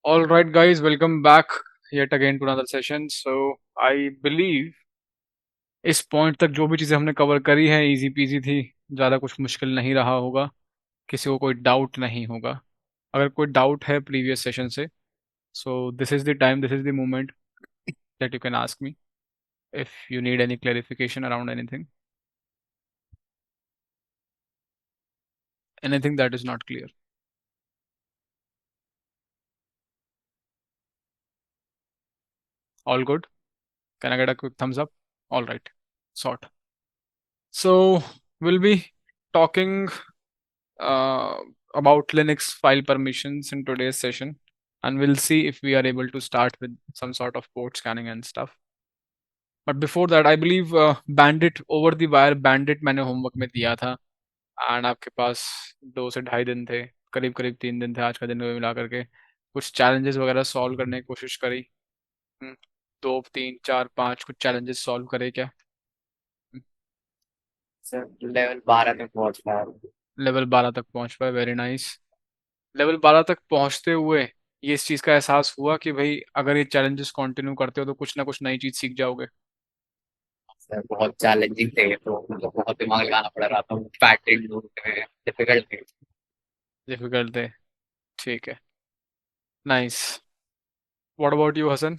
All right, guys, welcome back yet again to another session. So I believe इस point तक जो भी चीज़ें हमने कवर करी हैं इजी पीजी थी। ज़्यादा कुछ मुश्किल नहीं रहा होगा। किसी को कोई डाउट नहीं होगा। अगर कोई डाउट है प्रीवियस सेशन से, so this is the time, this is the moment that you can ask me if you need any clarification around anything that is not clear. All good? Can I get a quick thumbs up? All right, sort. So we'll be talking uh, about Linux file permissions in today's session, and we'll see if we are able to start with some sort of port scanning and stuff. But before that, I believe Bandit over the wire Bandit मैंने homework में दिया था, and आपके पास 2 से ढाई दिन थे, करीब करीब 3 दिन थे आज का दिन में मिला करके। कुछ चैलेंजेस वगैरह सॉल्व करने की कोशिश करी। 2 3 4 5 कुछ चैलेंजेस सॉल्व करे क्या? सर लेवल 12 तक पहुंच पाया हूँ। लेवल 12 तक पहुंच पाए, वेरी नाइस। लेवल 12 तक पहुंचते हुए ये इस चीज़ का एहसास हुआ कि भाई अगर ये चैलेंजेस कंटिन्यू करते हो तो कुछ ना कुछ नई चीज़ सीख जाओगे। सर बहुत चैलेंजिंग थे तो मतलब बहुत दिमाग लगाना पड़ रहा था पैटर्न ढूंढने में डिफिकल्ट थे। डिफिकल्ट है, ठीक है, nice. What about you Hasan?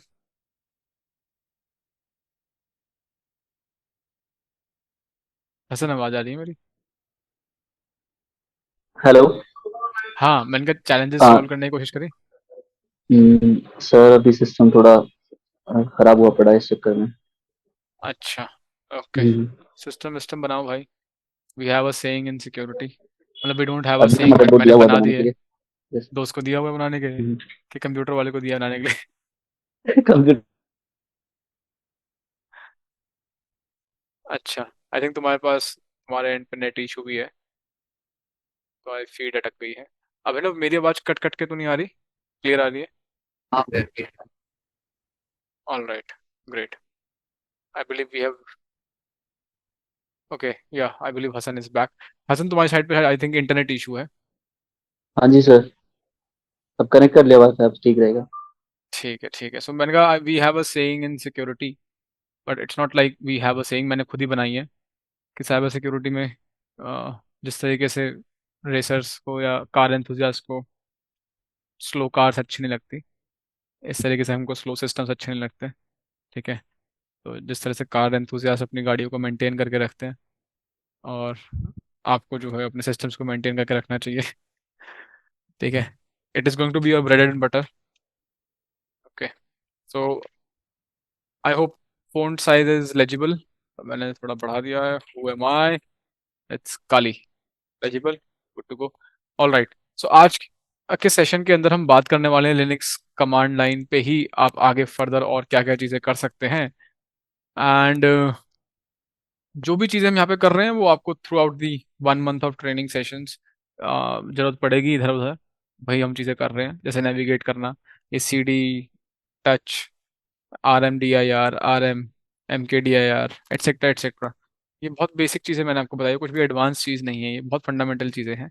Hasan, आवाज़ आ रही है मेरी? हेलो। हाँ, मैंने कहा चैलेंजेस हाँ। सॉल्व करने की कोशिश करी। सर अभी सिस्टम थोड़ा खराब हुआ पड़ा है इस चक्कर में। अच्छा, ओके। हम्म, सिस्टम सिस्टम बनाओ भाई। We have a saying in security, मतलब वी डोंट हैव अ अभी सेइंग बट मदरबोर्ड मैंने दिया हुआ बना बनाने दिए। के लिए। यस। दोस्त को दिया हुआ है बनाने के लिए कि कंप्यूटर वाले को दिया बनाने के लिए? कंप्यूटर। अच्छा, आई थिंक तुम्हारे पास तुम्हारे एंड पे नेट इशू भी है, तुम्हारी फीड अटक गई है। अभिनव, मेरी आवाज़ कट कट के तो नहीं आ रही? क्लियर आ रही है? हाँ sir. All right, great. I believe we have, okay, yeah I believe Hasan is back. Hasan, तुम्हारी साइड पे आई थिंक इंटरनेट इशू है। हाँ जी सर। अब कनेक्ट कर लिया वाईफाई, अब ठीक रहेगा। ठीक है, ठीक है। सो मैंने कहा we have a saying in security, but it's not like we have a saying, मैंने खुद ही बनाई है कि साइबर सिक्योरिटी में जिस तरीके से रेसर्स को या कार एंथुजियास्ट को स्लो कार्स अच्छी नहीं लगती, इस तरीके से हमको स्लो सिस्टम्स अच्छे नहीं लगते। ठीक है, तो जिस तरह से कार एंथुजियास्ट अपनी गाड़ियों को मेंटेन करके रखते हैं, और आपको जो है अपने सिस्टम्स को मेंटेन करके रखना चाहिए। ठीक है, it is going to be your bread and butter. Okay, so I hope font size is legible. मैंने थोड़ा बढ़ा दिया है। Who am I? It's clearly, legible, good to go. All right, so आज के सेशन के अंदर हम बात करने वाले हैं लिनक्स कमांड लाइन पे ही आप आगे फर्दर और क्या क्या चीज़ें कर सकते हैं। एंड जो भी चीज़ें हम यहाँ पे कर रहे हैं वो आपको through out the 1 month of training sessions जरूरत पड़ेगी इधर उधर। भाई हम चीज़ें कर रहे हैं जैसे नेविगेट करना, ये C D, touch, RMDIR, RM, MKDIR, etcetera etcetera. ये बहुत बेसिक चीज़ें मैंने आपको बताई, कुछ भी एडवांस चीज़ नहीं है, ये बहुत फंडामेंटल चीज़ें हैं।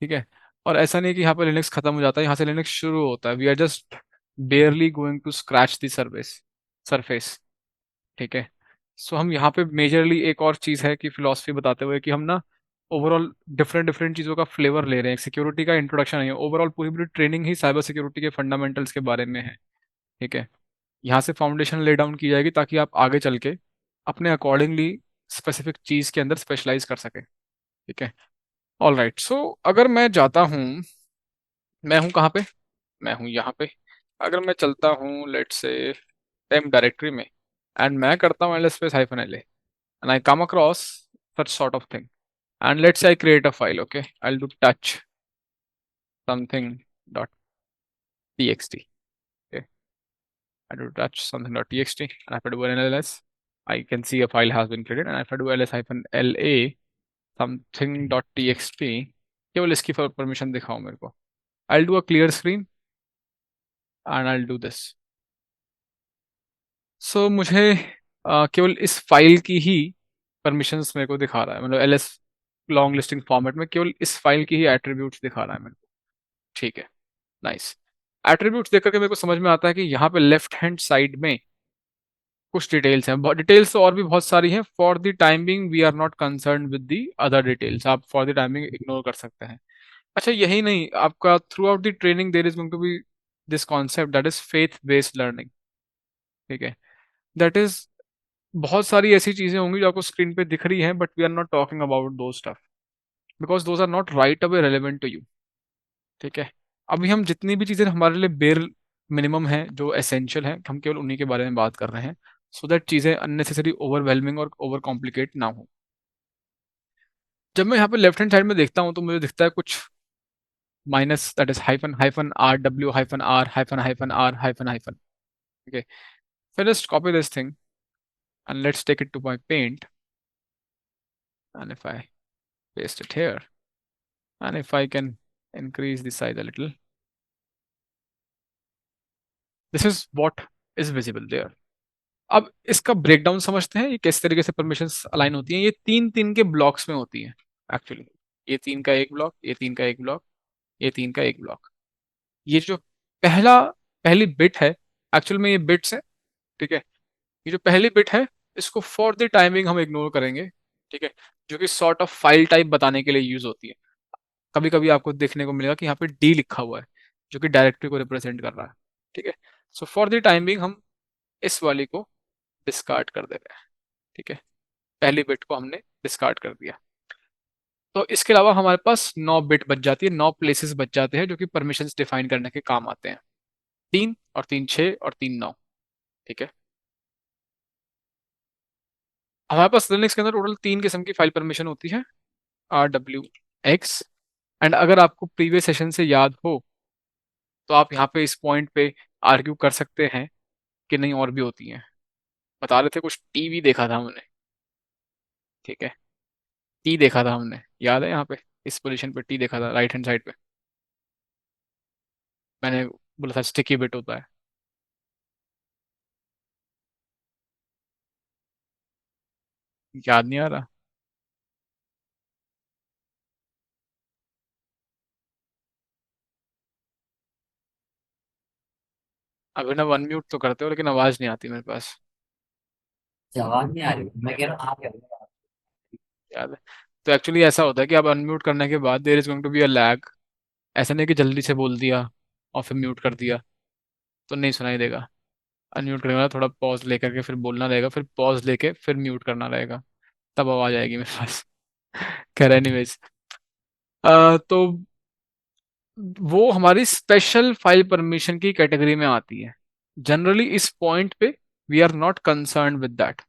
ठीक है, और ऐसा नहीं है कि यहाँ पर लिनक्स खत्म हो जाता है, यहाँ से लिनक्स शुरू होता है। We are just barely going to scratch the surface, surface. ठीक है, सो हम यहाँ पे मेजरली एक और चीज़ है कि फिलॉसफी बताते हुए कि हम ना ओवरऑल डिफरेंट डिफरेंट चीज़ों का फ्लेवर ले रहे हैं। सिक्योरिटी का इंट्रोडक्शन है, ओवरऑल पूरी पूरी ट्रेनिंग ही साइबर सिक्योरिटी के फंडामेंटल्स के बारे में है। ठीक है, यहाँ से फाउंडेशन ले डाउन की जाएगी ताकि आप आगे चल के अपने अकॉर्डिंगली स्पेसिफिक चीज़ के अंदर स्पेशलाइज कर सके। ठीक है, ऑल राइट। सो अगर मैं जाता हूँ, मैं हूँ कहाँ पे? मैं हूँ यहाँ पे। अगर मैं चलता हूँ लेट्स से टेम्प डायरेक्टरी में, एंड मैं करता हूँ ls space -la, and I come across such sort of thing, and let's say I create a file. Okay, I'll do touch something dot txt. Okay, I do touch something dot txt, and if I do an ls, I can see a file has been created, and if I do ls-la something dot txt, केवल इसकी permission दिखाओ मेरे को। I'll do a clear screen and I'll do this. सो मुझे केवल इस file की ही permissions मेरे को दिखा रहा है, मतलब ls लॉन्ग लिस्टिंग फॉर्मेट में केवल इस फाइल की ही एट्रीब्यूट्स दिखा रहा है मेरे को। ठीक है, नाइस। एट्रीब्यूट्स देख करके मेरे को समझ में आता है कि यहाँ पे लेफ्ट हैंड साइड में कुछ डिटेल्स हैं, बहुत डिटेल्स तो और भी बहुत सारी हैं। For the time being we are not concern with the other details, आप for the time being ignore कर सकते हैं। अच्छा यही नहीं, आपका throughout the training there is going to be this concept that is faith based learning. ठीक है, दैट इज बहुत सारी ऐसी चीजें होंगी जो आपको स्क्रीन पे दिख रही हैं, but we are not talking about those stuff because those are not right away relevant to you. ठीक है, अभी हम जितनी भी चीजें हमारे लिए बेर मिनिमम है, जो एसेंशियल है, हम केवल उन्हीं के बारे में बात कर रहे हैं, सो दैट चीजें अननेसेसरी ओवरवेलमिंग और ओवर कॉम्प्लिकेट ना हो। जब मैं यहाँ पे लेफ्ट हैंड साइड में देखता हूँ तो मुझे दिखता है कुछ minus, that is hyphen hyphen R W hyphen R hyphen hyphen R hyphen hyphen. Okay, so just copy this thing and let's take it to my paint, and if I paste it here and if I can increase the size a little, this is what is visible there. अब इसका breakdown समझते हैं, ये किस तरीके से permissions align होती हैं। ये तीन तीन के ब्लॉक्स में होती हैं एक्चुअली। ये तीन का एक ब्लॉक, ये तीन का एक ब्लॉक, ये तीन का एक ब्लॉक। ये जो पहली बिट है, एक्चुअल में ये बिट्स है। ठीक है, ये जो पहली बिट है इसको फॉर द टाइमिंग हम इग्नोर करेंगे। ठीक है, जो कि सॉर्ट ऑफ फाइल टाइप बताने के लिए यूज होती है। कभी कभी आपको देखने को मिलेगा कि यहाँ पे डी लिखा हुआ है जो कि डायरेक्टरी को रिप्रेजेंट कर रहा है। ठीक है, सो फॉर द टाइमिंग हम इस वाली को डिस्कार्ड कर दे रहे हैं। ठीक है, पहली बिट को हमने डिस्कार्ड कर दिया। तो इसके अलावा हमारे पास 9 बिट बच जाती है, 9 प्लेसेस बच जाते हैं जो कि परमिशंस डिफाइन करने के काम आते हैं। 3 और 3 6 और 3 9। ठीक है, हमारे पास लिनक्स के अंदर टोटल 3 किस्म की फाइल परमिशन होती है, RWX। एंड अगर आपको प्रीवियस सेशन से याद हो तो आप यहाँ पे इस पॉइंट पे आर्ग्यू कर सकते हैं कि नहीं और भी होती हैं। बता रहे थे कुछ टीवी देखा था हमने। ठीक है, टी देखा था हमने, याद है यहाँ पे इस पोजीशन पे टी देखा था राइट हैंड साइड पे। मैंने बोला था स्टिकी बिट होता है। याद नहीं आ रहा? अभिनव अनम्यूट तो करते हो लेकिन आवाज नहीं आती मेरे पास। जवाब नहीं आ रही, मैं कह रहा हूँ आप कह रहे हो। याद है? तो एक्चुअली ऐसा होता है कि आप अनम्यूट करने के बाद there is going to be a lag. ऐसा नहीं कि जल्दी से बोल दिया और फिर म्यूट कर दिया तो नहीं सुनाई देगा। अनम्यूट करने के बाद थोड़ा पॉज लेकर के फिर बोलना रहेगा, फिर पॉज लेके फिर म्यूट करना रहेगा, तब आवाज आएगी मेरे पास। खैर एनीवेज, तो वो हमारी स्पेशल फाइल परमिशन की कैटेगरी में आती है। जनरली इस पॉइंट पे we are not concern with that.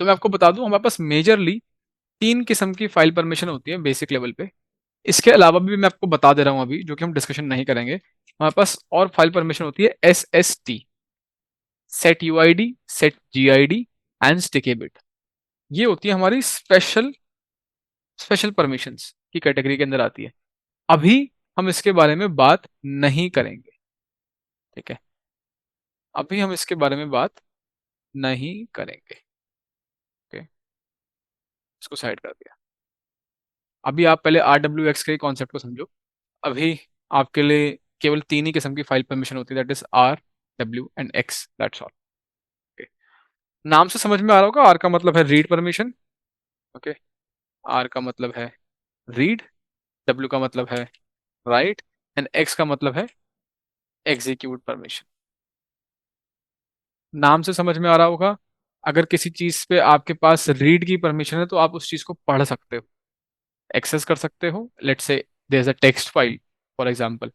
तो मैं आपको बता दूं हमारे पास मेजरली 3 किस्म की फाइल परमिशन होती है बेसिक लेवल पे। इसके अलावा भी मैं आपको बता दे रहा हूं अभी, जो कि हम डिस्कशन नहीं करेंगे। हमारे पास और फाइल परमिशन होती है SST, set UID, set GID and sticky bit. ये होती है हमारी स्पेशल स्पेशल परमिशंस की कैटेगरी के अंदर आती है। अभी हम इसके बारे में बात नहीं करेंगे। ठीक है, अभी हम इसके बारे में बात नहीं करेंगे। ओके, इसको साइड कर दिया। अभी आप पहले RWX के कॉन्सेप्ट को समझो। अभी आपके लिए केवल 3 ही किस्म की फाइल परमिशन होती है, that is R W and X, that's all. नाम से समझ में आ रहा होगा, आर का मतलब है रीड परमिशन। ओके, आर का मतलब है रीड, डब्ल्यू का मतलब है राइट, एंड एक्स का मतलब है एग्जीक्यूट परमिशन। नाम से समझ में आ रहा होगा, अगर किसी चीज पे आपके पास रीड की परमिशन है तो आप उस चीज को पढ़ सकते हो, एक्सेस कर सकते हो। Let's say there is a text file for example,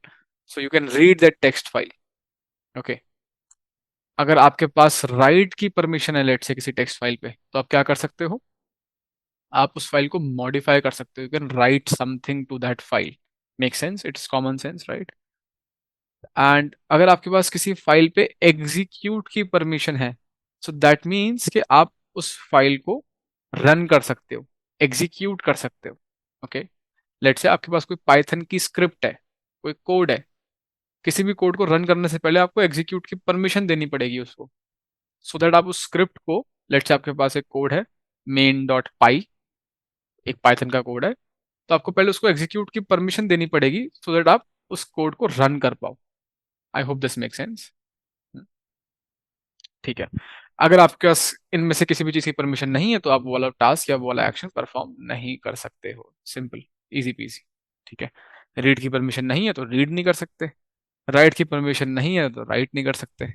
so you can read that text file. Okay, अगर आपके पास राइट की परमिशन है लेट्स से किसी टेक्स्ट फाइल पे, तो आप क्या कर सकते हो, आप उस फाइल को मॉडिफाई कर सकते हो, you can write something to that file. Make sense, it's common sense, right? And अगर आपके पास किसी फाइल पे एग्जीक्यूट की परमिशन है, सो दैट मीन्स कि आप उस फाइल को रन कर सकते हो, एग्जीक्यूट कर सकते हो। ओके, लेट्स से आपके पास कोई पाइथन की स्क्रिप्ट है, कोई कोड है। किसी भी कोड को रन करने से पहले आपको एग्जीक्यूट की परमिशन देनी पड़ेगी उसको, सो दैट आप उस स्क्रिप्ट को, लेट्स से आपके पास एक कोड है main.py, एक पाइथन का कोड है, तो आपको पहले उसको एग्जीक्यूट की परमिशन देनी पड़ेगी सो दैट आप उस कोड को रन कर पाओ। आई होप दिस मेक सेंस। ठीक है। अगर आपके पास इनमें से किसी भी चीज की परमिशन नहीं है तो आप वो वाला टास्क या वो वाला एक्शन परफॉर्म नहीं कर सकते हो। Simple, easy PG. ठीक है। रीड की परमिशन नहीं है तो रीड नहीं कर सकते, राइट की परमिशन नहीं है तो राइट नहीं कर सकते,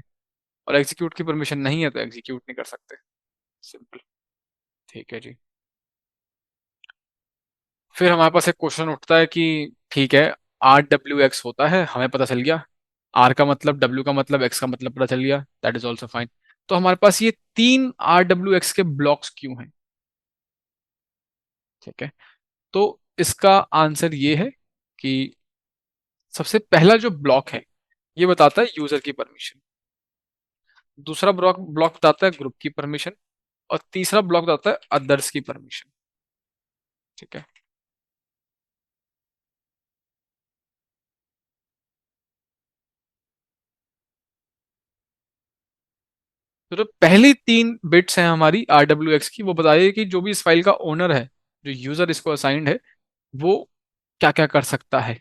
और एग्जीक्यूट की परमिशन नहीं है तो एग्जीक्यूट नहीं कर सकते। सिंपल। ठीक है जी। फिर हमारे पास एक क्वेश्चन उठता है कि ठीक है, RWX होता है, हमें पता चल गया। आर का मतलब, डब्ल्यू का मतलब, एक्स का मतलब पता चल गया, दैट इज ऑल्सो फाइन। तो हमारे पास ये तीन RWX के ब्लॉक्स क्यों हैं? ठीक है। तो इसका आंसर ये है कि सबसे पहला जो ब्लॉक है ये बताता है यूजर की परमिशन, दूसरा ब्लॉक ब्लॉक बताता है ग्रुप की परमिशन, और तीसरा ब्लॉक बताता है अदर्स की परमिशन। ठीक है। तो जो पहली तीन बिट्स हैं हमारी RWX की, वो बताइए कि जो भी इस फाइल का ओनर है, जो यूजर इसको असाइंड है, वो क्या क्या कर सकता है।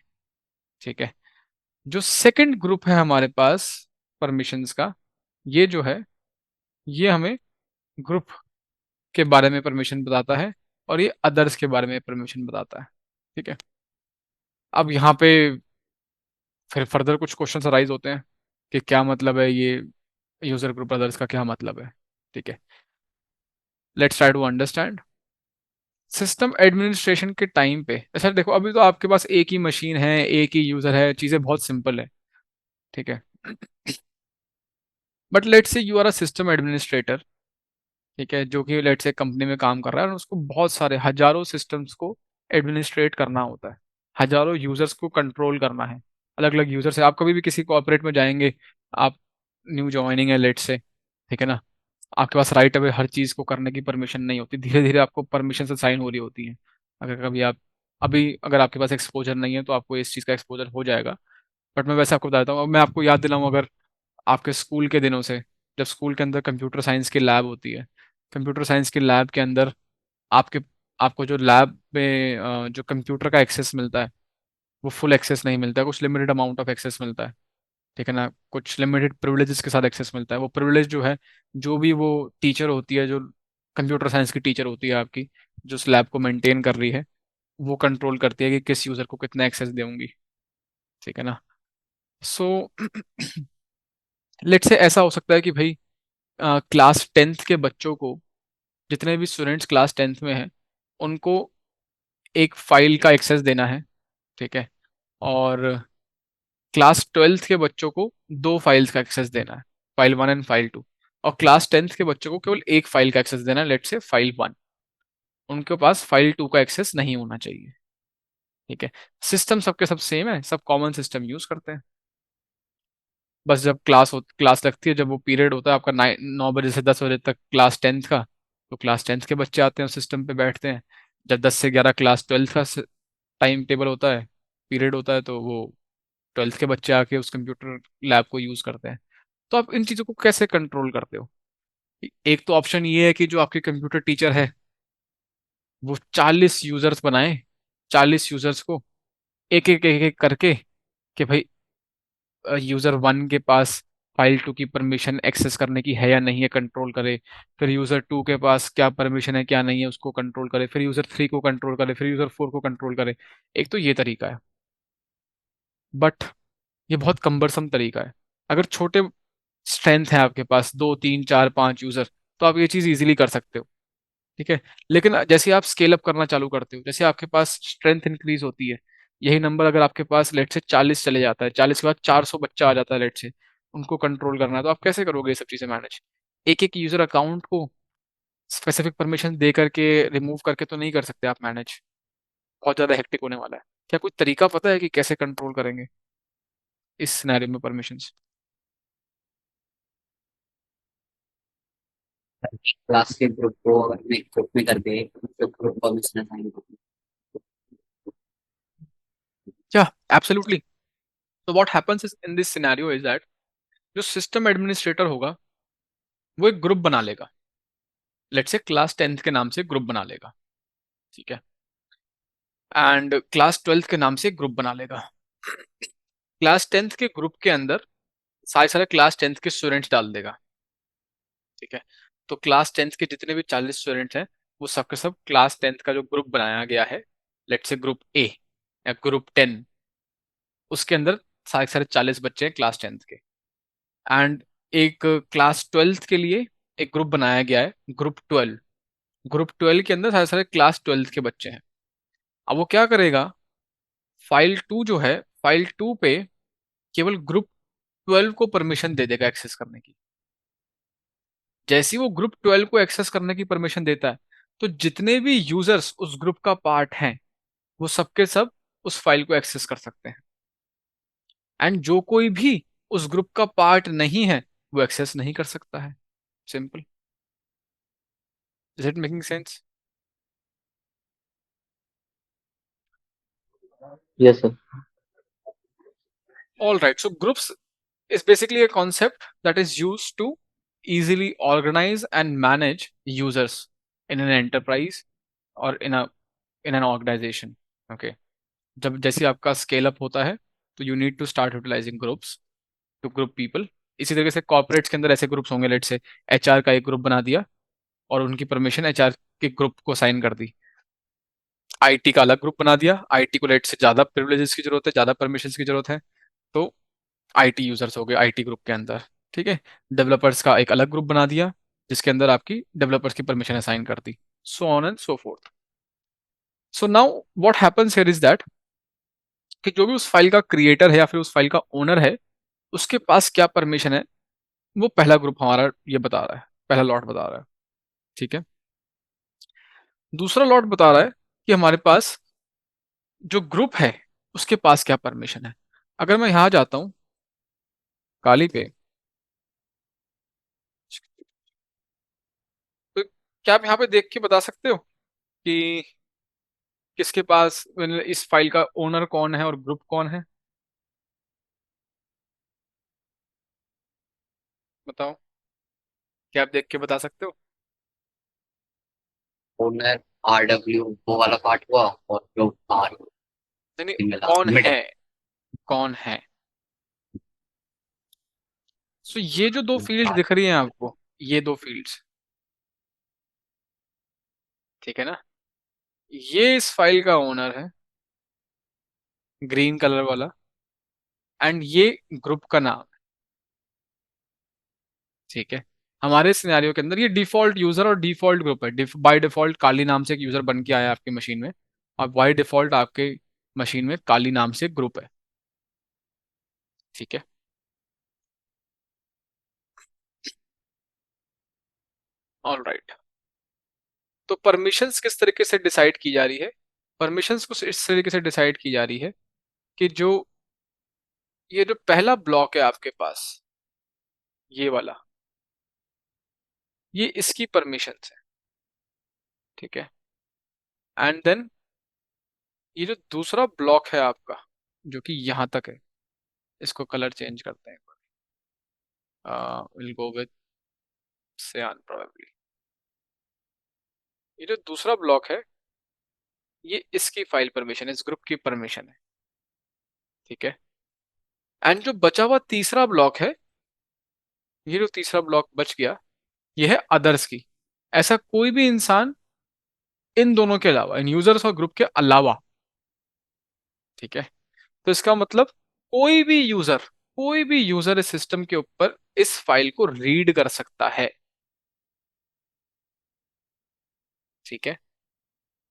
ठीक है। जो सेकंड ग्रुप है हमारे पास परमिशंस का, ये जो है, ये हमें ग्रुप के बारे में परमिशन बताता है, और ये अदर्स के बारे में परमिशन बताता है। ठीक है। अब यहाँ पे फिर फर्दर कुछ क्वेश्चंस अराइज होते हैं कि क्या मतलब है ये यूजर ग्रुप अदर्स का, क्या मतलब है। ठीक है। Let's try to understand. System administration के टाइम पे, अच्छा देखो, अभी तो आपके पास एक ही मशीन है, एक ही यूजर है, चीजें बहुत सिंपल है। ठीक है। But let's say you are a system administrator. ठीक है, जो कि लेट्स से कंपनी में काम कर रहा है और उसको बहुत सारे हजारों सिस्टम्स को एडमिनिस्ट्रेट करना होता है, हजारों यूजर्स को कंट्रोल करना है। अलग अलग यूजर्स है, आप कभी भी किसी कॉर्पोरेट में जाएंगे, आप न्यू ज्वाइनिंग है लेट्स से, ठीक है ना, आपके पास राइट अवे हर चीज को करने की परमिशन नहीं होती, धीरे धीरे आपको परमिशन से साइन हो रही होती है। अगर कभी आप, अभी अगर आपके पास एक्सपोजर नहीं है तो आपको इस चीज का एक्सपोजर हो जाएगा। बट मैं वैसे आपको बताता हूँ, अब मैं आपको याद दिलाऊं, अगर आपके स्कूल के दिनों से, जब स्कूल के अंदर कंप्यूटर साइंस की लैब होती है, कंप्यूटर साइंस की लैब के अंदर आपके आपको जो लैब में जो कंप्यूटर का एक्सेस मिलता है, वो फुल एक्सेस नहीं मिलता है, कुछ लिमिटेड अमाउंट ऑफ एक्सेस मिलता है। ठीक है ना, कुछ लिमिटेड प्रिविलेजेस के साथ एक्सेस मिलता है। वो प्रिविलेज जो है, जो भी वो टीचर होती है, जो कंप्यूटर साइंस की टीचर होती है आपकी, जो उस लैब को मेंटेन कर रही है, वो कंट्रोल करती है कि किस यूजर को कितना एक्सेस दूंगी। ठीक है ना। सो लेट से ऐसा हो सकता है कि भाई क्लास 10th के बच्चों को, जितने भी स्टूडेंट्स क्लास 10th में हैं, उनको एक फाइल का एक्सेस देना है। ठीक है। और क्लास 12th के बच्चों को दो फाइल्स का एक्सेस देना है, फाइल 1 एंड फाइल 2। और क्लास 10th के बच्चों को केवल एक फाइल का एक्सेस देना है, लेट से फाइल 1। उनके पास फाइल 2 का एक्सेस नहीं होना चाहिए। ठीक है। सिस्टम सबके सब सेम है, सब कॉमन सिस्टम यूज करते हैं। बस जब क्लास लगती है, जब वो पीरियड होता है आपका 9 बजे से 10 बजे तक क्लास 10th का, तो क्लास 10th के बच्चे आते हैं सिस्टम पे बैठते हैं। जब 10 से 11 क्लास 12th का टाइम टेबल होता है, पीरियड होता है, तो वो 12th के बच्चे आके उस कंप्यूटर लैब को यूज करते हैं। तो आप इन चीजों को कैसे कंट्रोल करते हो? एक तो ऑप्शन ये है कि जो आपके कंप्यूटर टीचर है, वो 40 यूजर्स बनाए, 40 यूजर्स को एक एक करके, कि भाई यूजर 1 के पास फाइल 2 की परमिशन एक्सेस करने की है या नहीं है, कंट्रोल करे। फिर यूजर 2 के पास क्या परमिशन है क्या नहीं है, उसको कंट्रोल करे। फिर यूजर 3 को कंट्रोल करे, फिर यूजर 4 को कंट्रोल करे। एक तो ये तरीका है, बट ये बहुत कम्बरसम तरीका है। अगर छोटे स्ट्रेंथ है आपके पास, 2 3 4 5 यूजर, तो आप ये चीज इजीली कर सकते हो। ठीक है। लेकिन जैसे आप स्केल अप करना चालू करते हो, जैसे आपके पास स्ट्रेंथ इंक्रीज होती है, यही नंबर अगर आपके पास लेट से 40 चले जाता है, 40 के बाद 400 बच्चा आ जाता है लेट से, उनको कंट्रोल करना है, तो आप कैसे करोगे ये सब चीजें मैनेज? एक एक यूजर अकाउंट को स्पेसिफिक परमिशन दे करके, रिमूव करके तो नहीं कर सकते आप मैनेज, बहुत ज्यादा हेक्टिक होने वाला है। क्या कोई तरीका पता है कि कैसे कंट्रोल करेंगे इस सिनेरियो में परमिशंस? क्लास के ग्रुप को अपने ग्रुप में करके ग्रुप परमिशन असाइन करते क्या? एब्सोल्युटली। तो what happens in this scenario is that जो सिस्टम एडमिनिस्ट्रेटर होगा, वो एक ग्रुप बना लेगा, लेट्स से क्लास 10th के नाम से ग्रुप बना लेगा। ठीक है। एंड क्लास 12th के नाम से ग्रुप बना लेगा। क्लास 10th के ग्रुप के अंदर सारे सारे क्लास 10th के स्टूडेंट्स डाल देगा। ठीक है, तो क्लास 10th के जितने भी 40 स्टूडेंट्स हैं, वो सबके सब क्लास 10th का जो ग्रुप बनाया गया है, लेट्स से ग्रुप ए या ग्रुप 10, उसके अंदर सारे सारे 40 बच्चे हैं क्लास 10th के। एंड एक क्लास 12th के लिए एक ग्रुप बनाया गया है, ग्रुप 12। ग्रुप 12 के अंदर सारे सारे क्लास 12th के बच्चे हैं। अब वो क्या करेगा, फाइल 2 जो है, फाइल 2 पे केवल ग्रुप 12 को परमिशन दे देगा एक्सेस करने की। जैसे ही वो ग्रुप 12 को एक्सेस करने की परमिशन देता है, तो जितने भी यूजर्स उस ग्रुप का पार्ट हैं, वो सबके सब उस फाइल को एक्सेस कर सकते हैं। एंड जो कोई भी उस ग्रुप का पार्ट नहीं है, वो एक्सेस नहीं कर सकता है। Simple. Is it making sense? Yes sir. All right, so groups is basically a concept that is used to easily organize and manage users in an enterprise or in an organization. Okay, जब जैसे आपका scale up होता है, तो you need to start utilizing groups to group people. इसी तरीके से corporates के अंदर ऐसे ग्रुप्स होंगे, लेट से एचआर का एक ग्रुप बना दिया और उनकी परमिशन एचआर के ग्रुप को साइन कर दी। आईटी का अलग ग्रुप बना दिया, आईटी को लेट से ज्यादा प्रिविलेजेस की जरूरत है, ज्यादा परमिशन की जरूरत है, तो आईटी यूजर्स हो गए आईटी ग्रुप के अंदर। ठीक है, डेवलपर्स का एक अलग ग्रुप बना दिया, जिसके अंदर आपकी डेवलपर्स की परमिशन असाइन कर दी, so on and so forth. So now what happens here is that, कि जो भी उस फाइल का क्रिएटर है या फिर उस फाइल का ओनर है, उसके पास क्या परमिशन है, वो पहला ग्रुप हमारा ये बता रहा है, पहला लॉट बता रहा है। ठीक है, दूसरा लॉट बता रहा है कि हमारे पास जो ग्रुप है, उसके पास क्या परमिशन है। अगर मैं यहां जाता हूं काली पे, तो क्या आप यहाँ पे देख के बता सकते हो कि किसके पास, मतलब इस फाइल का ओनर कौन है और ग्रुप कौन है? बताओ, क्या आप देख के बता सकते हो? ओनर RW वो वाला पार्ट हुआ, और जो आर नहीं नहीं, मिला कौन मिडिल। है, कौन है। सो ये जो दो फील्ड्स दिख रही हैं आपको, ये दो फील्ड्स, ठीक है ना, ये इस फाइल का ओनर है, ग्रीन कलर वाला, एंड ये ग्रुप का नाम है। ठीक है, हमारे सिनेरियो के अंदर ये डिफॉल्ट यूजर और डिफॉल्ट ग्रुप है। बाय डिफॉल्ट काली नाम से एक यूजर बन के आया आपकी मशीन में, और बाय डिफॉल्ट आपके मशीन में काली नाम से ग्रुप है। ठीक है, ऑल राइट। तो परमिशंस किस तरीके से डिसाइड की जा रही है? परमिशंस कुछ इस तरीके से डिसाइड की जा रही है कि जो ये जो पहला ब्लॉक है आपके पास, ये वाला, ये इसकी परमिशंस है। ठीक है, एंड देन ये जो दूसरा ब्लॉक है आपका, जो कि यहां तक है, इसको कलर चेंज करते हैं, विल गो विद सियान प्रोबेबली। ये जो दूसरा ब्लॉक है, ये इसकी फाइल परमिशन है, इस ग्रुप की परमिशन है। ठीक है, एंड जो बचा हुआ तीसरा ब्लॉक है, ये जो तीसरा ब्लॉक बच गया, ये है अदर्स की। ऐसा कोई भी इंसान इन दोनों के अलावा, इन यूजर्स और ग्रुप के अलावा, ठीक है, तो इसका मतलब कोई भी यूजर इस सिस्टम के ऊपर इस फाइल को रीड कर सकता है। ठीक है,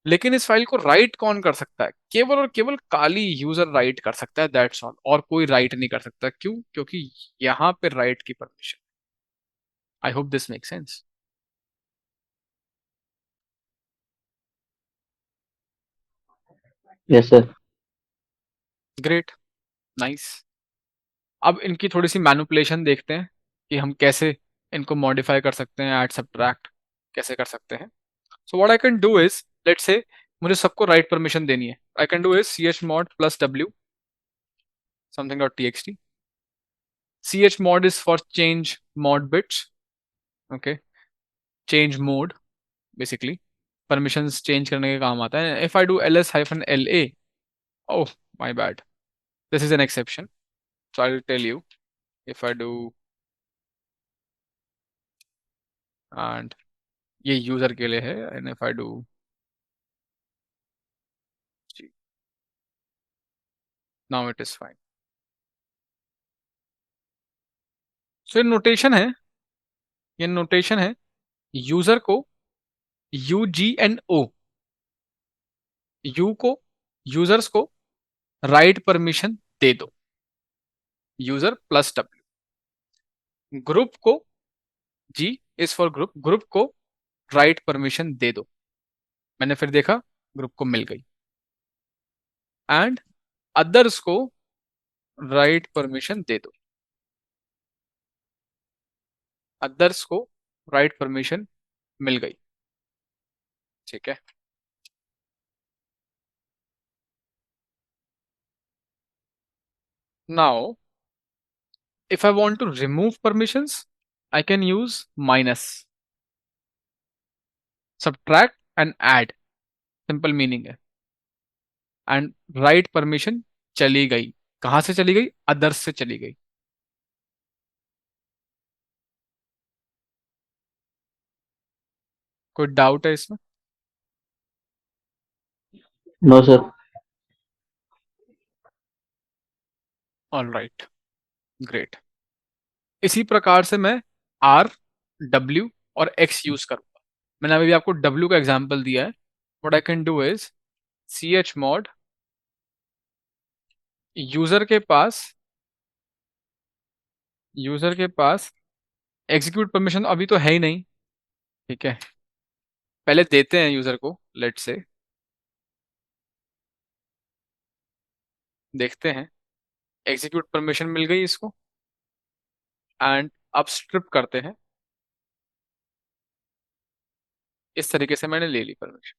लेकिन इस फाइल को राइट कौन कर सकता है? केवल और केवल काली यूजर राइट कर सकता है, दैट्स ऑल। और कोई राइट नहीं कर सकता। क्यों? क्योंकि यहां पे राइट की permission. I hope this make sense. Yes sir. Great, nice. अब इनकी थोड़ी सी मैनिपुलेशन देखते हैं कि हम कैसे इनको मॉडिफाई कर सकते हैं, ऐड सब्ट्रैक्ट कैसे कर सकते हैं। So what I can do is, let's say मुझे सबको राइट परमिशन देनी है। आई can do is chmod plus w something dot txt. chmod is for change mod bits. Okay, change mode basically, permissions change करने के काम आता है। if I do ls hyphen la, oh my bad, this is an exception, so I'll tell you। If I do and ये user के लिए है, and if I do now it is fine. So ये notation है, ये notation है user को u g and o, u को, यूजर्स को राइट परमिशन दे दो, यूजर प्लस डब्ल्यू, ग्रुप को g is for group, group को राइट परमिशन दे दो। मैंने फिर देखा ग्रुप को मिल गई, एंड अदर्स को राइट परमिशन दे दो, अदर्स को राइट परमिशन मिल गई। ठीक है, now if I want to remove permissions, I can use minus, subtract and add, simple meaning है। एंड राइट परमिशन चली गई, कहां से चली गई, अदर्स से चली गई। कोई डाउट है इसमें? No sir. All right, great. इसी प्रकार से मैं आर, डब्ल्यू और एक्स यूज करूंगा। मैंने अभी आपको डब्ल्यू का एग्जाम्पल दिया है। What I can do is C H mod, user के पास, यूजर के पास एग्जीक्यूट परमिशन अभी तो है ही नहीं। ठीक है, पहले देते हैं यूजर को, लेट से देखते हैं, एग्जीक्यूट परमिशन मिल गई इसको, एंड अब स्ट्रिप करते हैं। इस तरीके से मैंने ले ली परमिशन।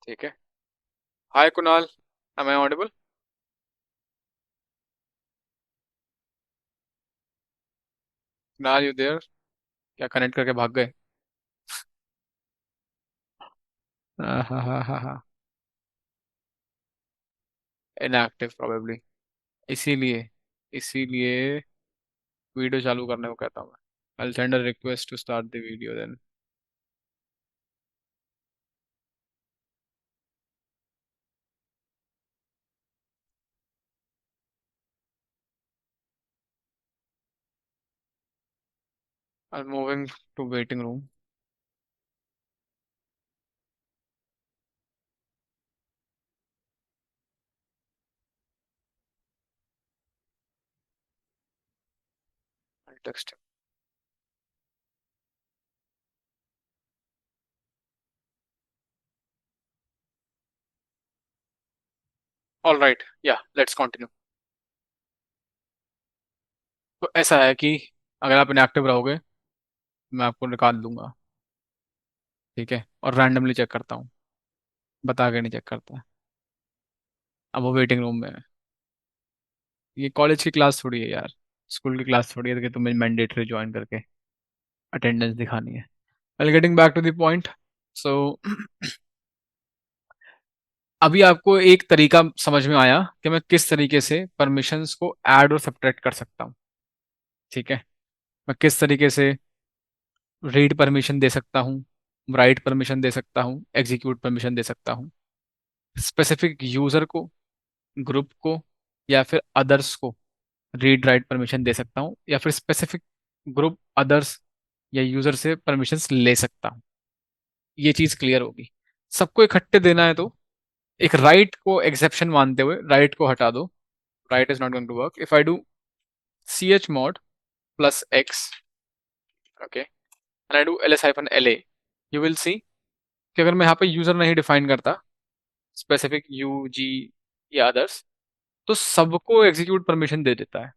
ठीक है, hi Kunal, am I audible? Kunal you there? क्या कनेक्ट करके भाग गए? हाँ हाँ हाँ हाँ हाँ, इनएक्टिव प्रोबेबली, इसीलिए, इसीलिए वीडियो चालू करने को कहता हूँ मैं। I'll send a request to start the video then. I'm moving to waiting room. I'll text him. All right, yeah, let's continue. तो ऐसा है कि अगर आप इनएक्टिव रहोगे मैं आपको निकाल दूंगा। ठीक है, और रैंडमली चेक करता हूँ, बता के नहीं चेक करता। अब वो वेटिंग रूम में है। ये कॉलेज की क्लास थोड़ी है यार, स्कूल की क्लास थोड़ी है कि तुम्हें मैंडेटरी ज्वाइन करके अटेंडेंस दिखानी है। Well, getting back to the point. So अभी आपको एक तरीका समझ में आया कि मैं किस तरीके से परमिशंस को ऐड और सब्ट्रैक्ट कर सकता हूँ। ठीक है, मैं किस तरीके से रीड परमिशन दे सकता हूँ, राइट परमिशन दे सकता हूँ, एग्जीक्यूट परमिशन दे सकता हूँ, स्पेसिफिक यूजर को, ग्रुप को, या फिर अदर्स को रीड राइट परमिशन दे सकता हूँ, या फिर स्पेसिफिक ग्रुप, अदर्स या यूजर से परमिशंस ले सकता हूँ। ये चीज क्लियर होगी। सबको इकट्ठे देना है तो एक राइट को एक्सेप्शन मानते हुए राइट को हटा दो। Write is not going to work if I do C H mod plus X, okay, and I do L S hyphen L A, you will see कि अगर मैं यहाँ पे यूजर नहीं डिफाइन करता, स्पेसिफिक यू जी या अदर्स, तो सबको एग्जीक्यूट परमिशन दे देता है।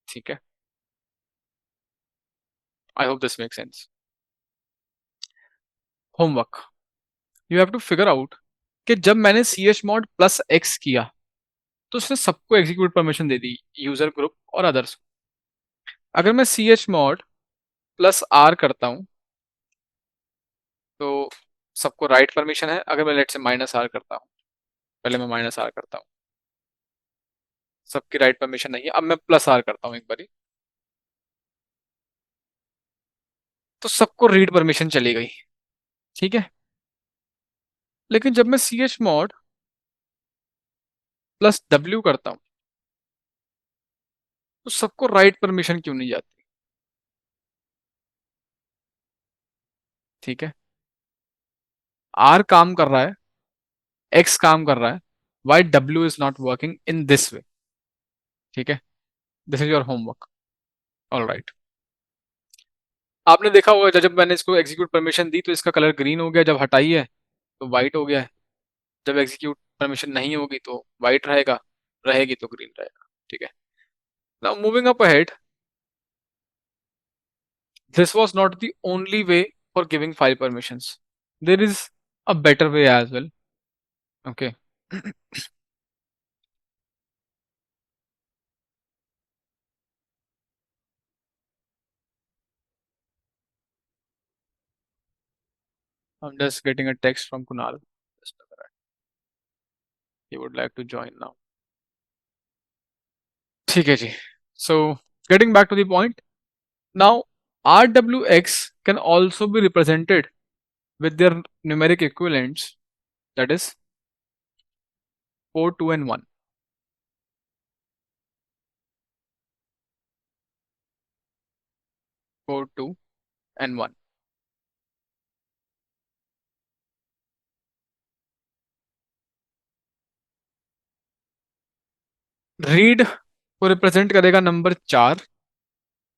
ठीक है, I hope this make sense. Homework, you have to figure out कि जब मैंने C H mod plus X किया तो उसने सबको एग्जीक्यूट परमिशन दे दी, यूजर, ग्रुप और अदर्स। अगर मैं C H mod plus R करता हूं तो सबको राइट परमिशन है। अगर मैं लेट से माइनस आर करता हूं पहले मैं माइनस आर करता हूँ, सबकी राइट परमिशन नहीं है। अब मैं प्लस आर करता हूँ एक बारी, तो सबको रीड परमिशन चली गई, ठीक है। लेकिन जब मैं C H mod plus W करता हूँ तो सबको राइट परमिशन क्यों नहीं जाती? ठीक है, आर काम कर रहा है, एक्स काम कर रहा है, why W is not working in this way? ठीक है, this is your homework. All right, आपने देखा होगा जब मैंने इसको एग्जीक्यूट परमिशन दी तो इसका कलर ग्रीन हो गया, जब हटाई है तो व्हाइट हो गया है, जब एग्जीक्यूट परमिशन नहीं होगी तो व्हाइट रहेगा, रहेगी तो ग्रीन रहेगा। ठीक है, now moving up ahead, this was not the only way for giving file permissions. There is a better way as well. Okay. I'm just getting a text from Kunal. Just a minute. He would like to join now. ठीक है जी. So, getting back to the point. Now, RWX can also be represented with their numeric equivalents, that is 4, 2 and 1. 4, 2 and 1. Read को represent करेगा number 4,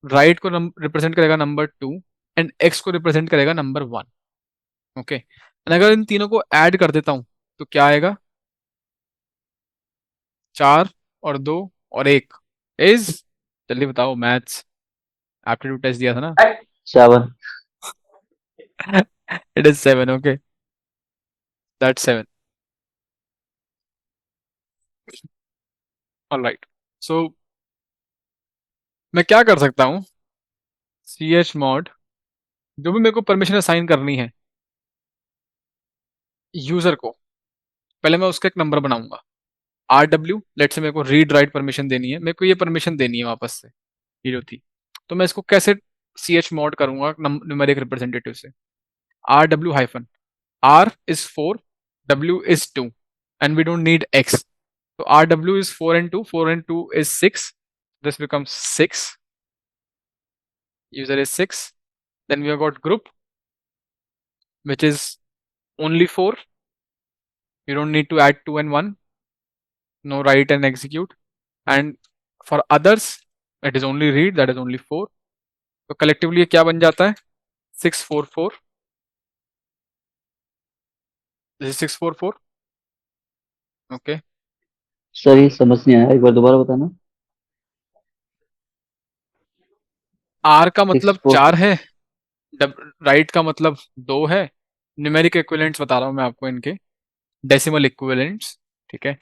right को represent करेगा number 2 and x को represent करेगा number 1। Okay, and अगर इन तीनों को add कर देता हूं तो क्या आएगा? 4 और 2 और 1 इज, जल्दी बताओ, मैथ्स एप्टीट्यूड टेस्ट दिया था ना? 7। It is 7। Okay, that's 7। Alright, सो मैं क्या कर सकता हूँ? सी एच मॉड, जो भी मेरे को परमिशन असाइन करनी है यूजर को, पहले मैं उसका एक नंबर बनाऊंगा, आर डब्ल्यू। लेट से मेरे को रीड राइट परमिशन देनी है, मेरे को ये परमिशन देनी है वापस से, ये जो थी। तो मैं इसको कैसे सी एच मॉड करूंगा न्यूमेरिक रिप्रेजेंटेटिव से? R W hyphen, R is 4, W is 2, and we don't need X. So RW is 4 and 2, 4 and 2 is 6. This becomes 6. User is 6. Then we have got group, which is only 4. You don't need to add 2 and 1. No write and execute. And for others, it is only read, that is only 4. तो collectively ये क्या बन जाता है? 644. This is 644. Okay. Sir ये समझ नहीं आया, एक बार दोबारा बताना। R का मतलब 6 4। 4 है, राइट का मतलब 2 है। न्यूमेरिक इक्विवेलेंट्स बता रहा हूँ मैं आपको इनके, डेसिमल इक्विवेलेंट्स। ठीक है,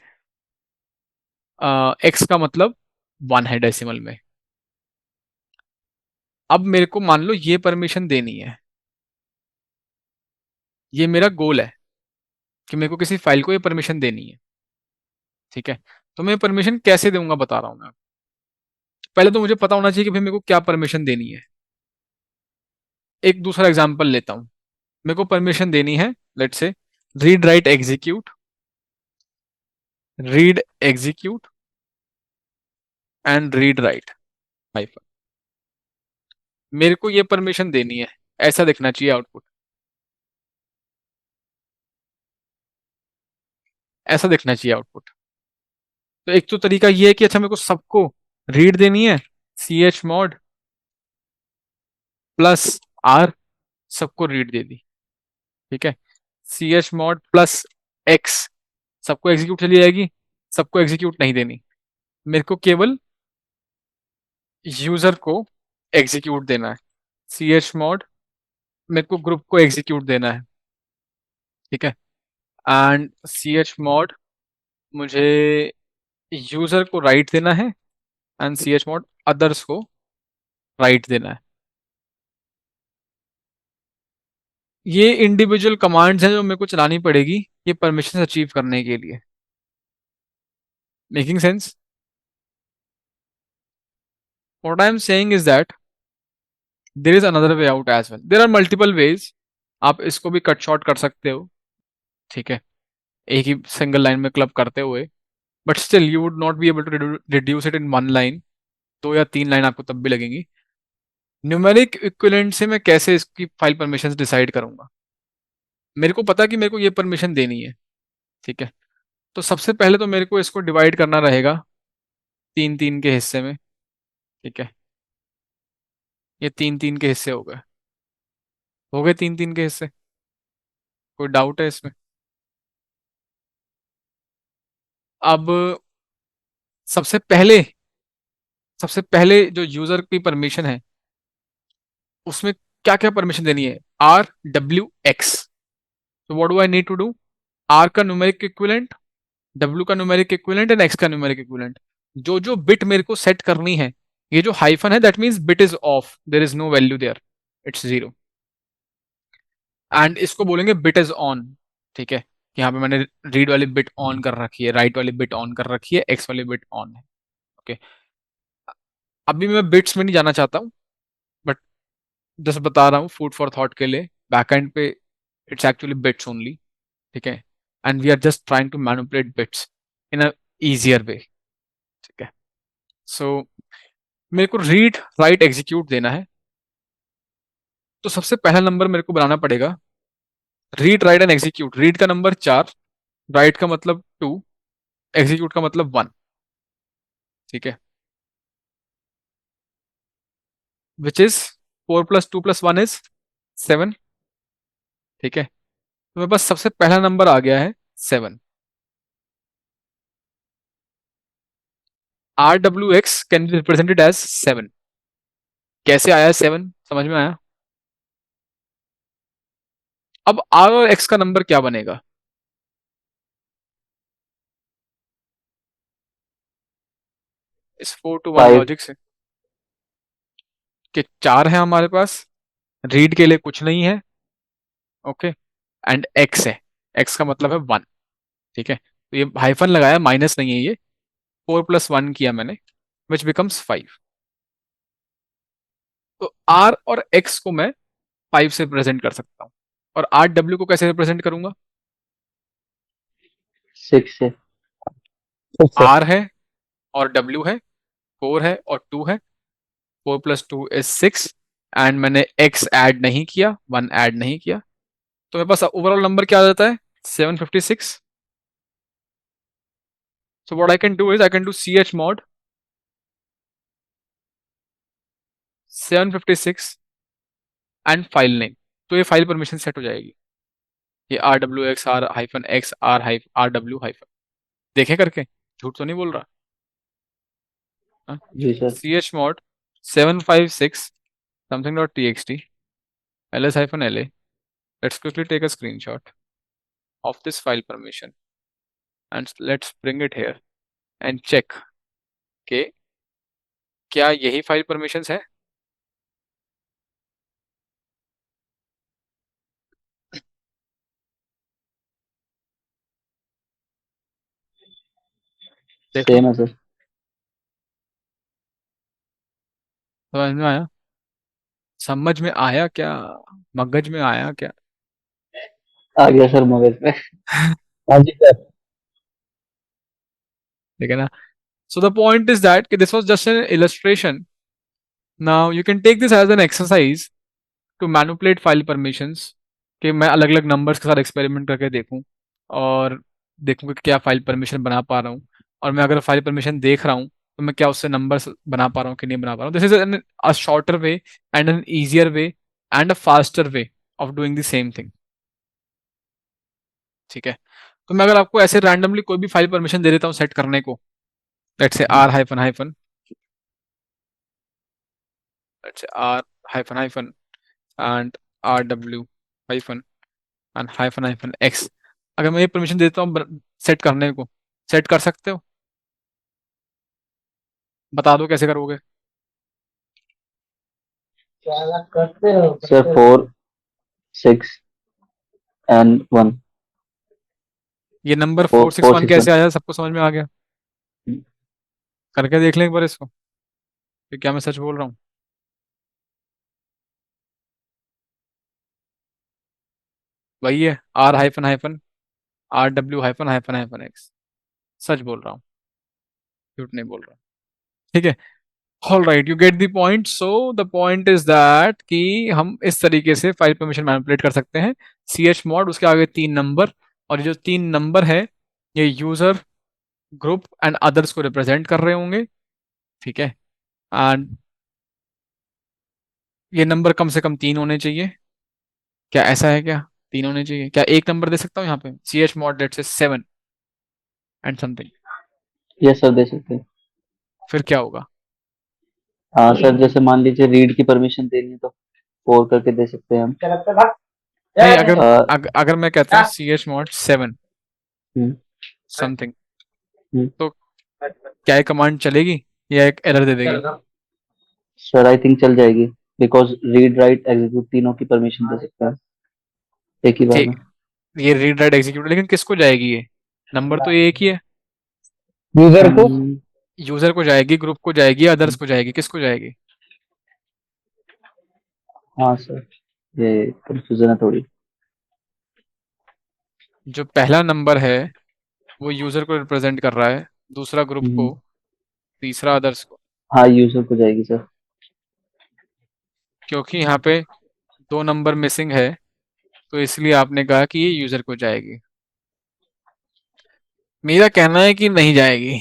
एक्स का मतलब 1 है डेसिमल में। अब मेरे को मान लो ये परमिशन देनी है, ये मेरा गोल है कि मेरे को किसी फाइल को ये परमिशन देनी है। ठीक है, तो मैं परमिशन कैसे दूंगा बता रहा हूँ मैं। पहले तो मुझे पता होना चाहिए कि भाई मेरे को क्या परमिशन देनी है। एक दूसरा एग्जांपल लेता हूँ, मेरे को परमिशन देनी है, लेट्स से read write execute, read execute and read write hyphen. मेरे को ये परमिशन देनी है, ऐसा दिखना चाहिए आउटपुट, ऐसा दिखना चाहिए आउटपुट। तो एक तो तरीका ये है कि अच्छा मेरे को सबको रीड देनी है, C H mod plus R, सबको रीड दे दी। ठीक है, C H mod plus X, सबको एग्जीक्यूट चली जाएगी, सबको एग्जीक्यूट नहीं देनी, मेरे को केवल यूजर को एग्जीक्यूट देना है। सी एच मॉड, मेरे को ग्रुप को एग्जीक्यूट देना है। ठीक है, एंड सी एच मॉड, मुझे यूजर को राइट देना है, and C H mod others को राइट देना है। ये इंडिविजुअल कमांड्स हैं जो मेरे को चलानी पड़ेगी ये परमिशन अचीव करने के लिए। Making sense? What I am saying is that there is another way out as well, there are multiple ways. आप इसको भी कट शॉर्ट कर सकते हो, ठीक है, एक ही सिंगल लाइन में क्लब करते हुए, but still you would not be able to reduce it in one line. दो या तीन लाइन आपको तब भी लगेंगी। न्यूमेरिक इक्विवेलेंट से मैं कैसे इसकी फाइल परमिशंस डिसाइड करूंगा? मेरे को पता कि मेरे को ये परमिशन देनी है, ठीक है। तो सबसे पहले तो मेरे को इसको डिवाइड करना रहेगा तीन तीन के हिस्से में, ठीक है। ये तीन तीन के हिस्से हो गए तीन तीन के हिस्से। कोई डाउट है इसमें? अब सबसे पहले सबसे पहले जो यूजर की परमिशन है, उसमें क्या क्या परमिशन देनी है? RWX। तो what do I need to do? R का न्यूमेरिक इक्विवेलेंट, डब्ल्यू का न्यूमेरिक इक्विवेलेंट एंड एक्स का न्यूमेरिक इक्विवेलेंट। जो जो बिट मेरे को सेट करनी है, ये जो हाइफन है that means bit is off, there is no value there, it's zero. And इसको बोलेंगे बिट इज ऑन, ठीक है। यहाँ पे मैंने रीड वाली बिट ऑन कर रखी है, राइट वाली बिट ऑन कर रखी है, एक्स वाली बिट ऑन है, ओके। अभी मैं बिट्स में नहीं जाना चाहता हूँ, बट जस्ट बता रहा हूँ फूड फॉर थॉट के लिए। बैकएंड पे इट्स एक्चुअली बिट्स ओनली, ठीक है। And we are just trying to manipulate bits in a easier way, ठीक है। सो मेरे को रीड राइट एग्जीक्यूट देना है, तो सबसे पहला नंबर मेरे को बनाना पड़ेगा read write and execute. Read का नंबर 4, राइट का मतलब 2, एग्जीक्यूट का मतलब 1, ठीक है। विच इज 4 + 2 + 1 इज 7, ठीक है। तो मेरे पास सबसे पहला नंबर आ गया है 7। RWX can be represented as 7। कैसे आया 7, समझ में आया? अब R और X का नंबर क्या बनेगा? इस 4 to 1 5। लॉजिक से कि 4 है हमारे पास, रीड के लिए कुछ नहीं है, ओके। एंड X है, X का मतलब है 1, ठीक है। तो ये हाइफन लगाया, माइनस नहीं है ये, 4 + 1 किया मैंने, विच बिकम्स 5। तो R और X को मैं 5 से रिप्रेजेंट कर सकता हूँ। और RW को कैसे रिप्रेजेंट करूंगा? 6 से। R है और W है, 4 है और 2 है, 4 + 2 = 6। एंड मैंने X ऐड नहीं किया, 1 ऐड नहीं किया, तो मेरे पास ओवरऑल नंबर क्या आ जाता है? 756। So what I can do is I can do chmod 756 and file name. तो ये फाइल परमिशन सेट हो जाएगी। ये RWXR-X R-RW-। देखें करके, झूठ तो नहीं बोल रहा? जी sir. chmod 756 something.txt ls-la। Let's quickly take a screenshot of this file permission and let's bring it here and check कि क्या यही फाइल परमिशंस है। देख लो, सेम है सर। समझ में आया? समझ में आया क्या? मगज में आया क्या? आ गया सर मगज में। हाँ जी सर। ठीक है ना? So the point is that कि this was just an illustration. Now you can take this as an exercise to manipulate file permissions, कि मैं अलग अलग नंबर्स के साथ एक्सपेरिमेंट करके देखूं और देखूं कि क्या फाइल परमिशन बना पा रहा हूं। और मैं अगर फाइल परमिशन देख रहा हूं तो मैं क्या उससे नंबर्स बना पा रहा हूं कि नहीं बना पा रहा हूं। This is a shorter way and N easier way and a faster way of doing the same thing, ठीक है। तो मैं अगर आपको ऐसे रैंडमली कोई भी फाइल परमिशन दे देता हूँ सेट करने को, let's say R hyphen hyphen, let's say R hyphen hyphen and RW hyphen and hyphen hyphen X. अगर मैं ये परमिशन देता हूँ सेट करने को, सेट कर सकते हो? बता दो कैसे करोगे? Sir 4 6 and 1। ये नंबर 4 461 4 6 1। कैसे आया, सबको समझ में आ गया? करके देख लें एक बार इसको, कि क्या मैं सच बोल रहा हूँ। वही है, r hyphen hyphen R W hyphen hyphen hyphen x. सच बोल रहा हूँ, झूठ नहीं बोल रहा हूँ। ठीक है। All right, you get the point. So the point is that कि हम इस तरीके से फाइल परमिशन मैनिपुलेट कर सकते हैं। सी एच मॉड, उसके आगे 3 नंबर, और ये जो 3 नंबर है, ये यूजर, ग्रुप एंड अदर्स को रिप्रेजेंट कर रहे होंगे। ठीक है। एंड ये नंबर कम से कम 3 होने चाहिए। क्या ऐसा है क्या? 3 होने चाहिए क्या? एक नंबर दे सकता हूँ यहाँ पे, सी H mod let's say 7 and something. Yes sir, दे सकते हैं। फिर क्या होगा? हाँ सर, जैसे मान लीजिए रीड की परमिशन देनी है तो 4 करके दे सकते हैं हम। नहीं, अगर अ, अगर मैं कहता हूँ सी एच मॉड 7 समथिंग, हम्म। तो क्या ये कमांड चलेगी या एक एरर दे देगी? सर आई थिंक चल जाएगी, बिकॉज रीड राइट एग्जीक्यूट तीनों की परमिशन दे सकते हैं एक ही बार में। ठीक, ये रीड राइट एग्जीक्यूट, लेकिन किसको जाएगी ये? नंबर तो ये एक ही है। यूजर को। यूजर को जाएगी, ग्रुप को जाएगी, अदर्स को जाएगी, किसको जाएगी? हाँ सर, ये कंफ्यूजन है थोड़ी। जो पहला नंबर है वो यूजर को रिप्रेजेंट कर रहा है, दूसरा ग्रुप को, हम्म, तीसरा अदर्स को। हाँ यूजर को जाएगी सर। क्योंकि यहाँ पे 2 नंबर मिसिंग है, तो इसलिए आपने कहा कि ये यूजर को जाएगी। मेरा कहना है कि नहीं जाएगी।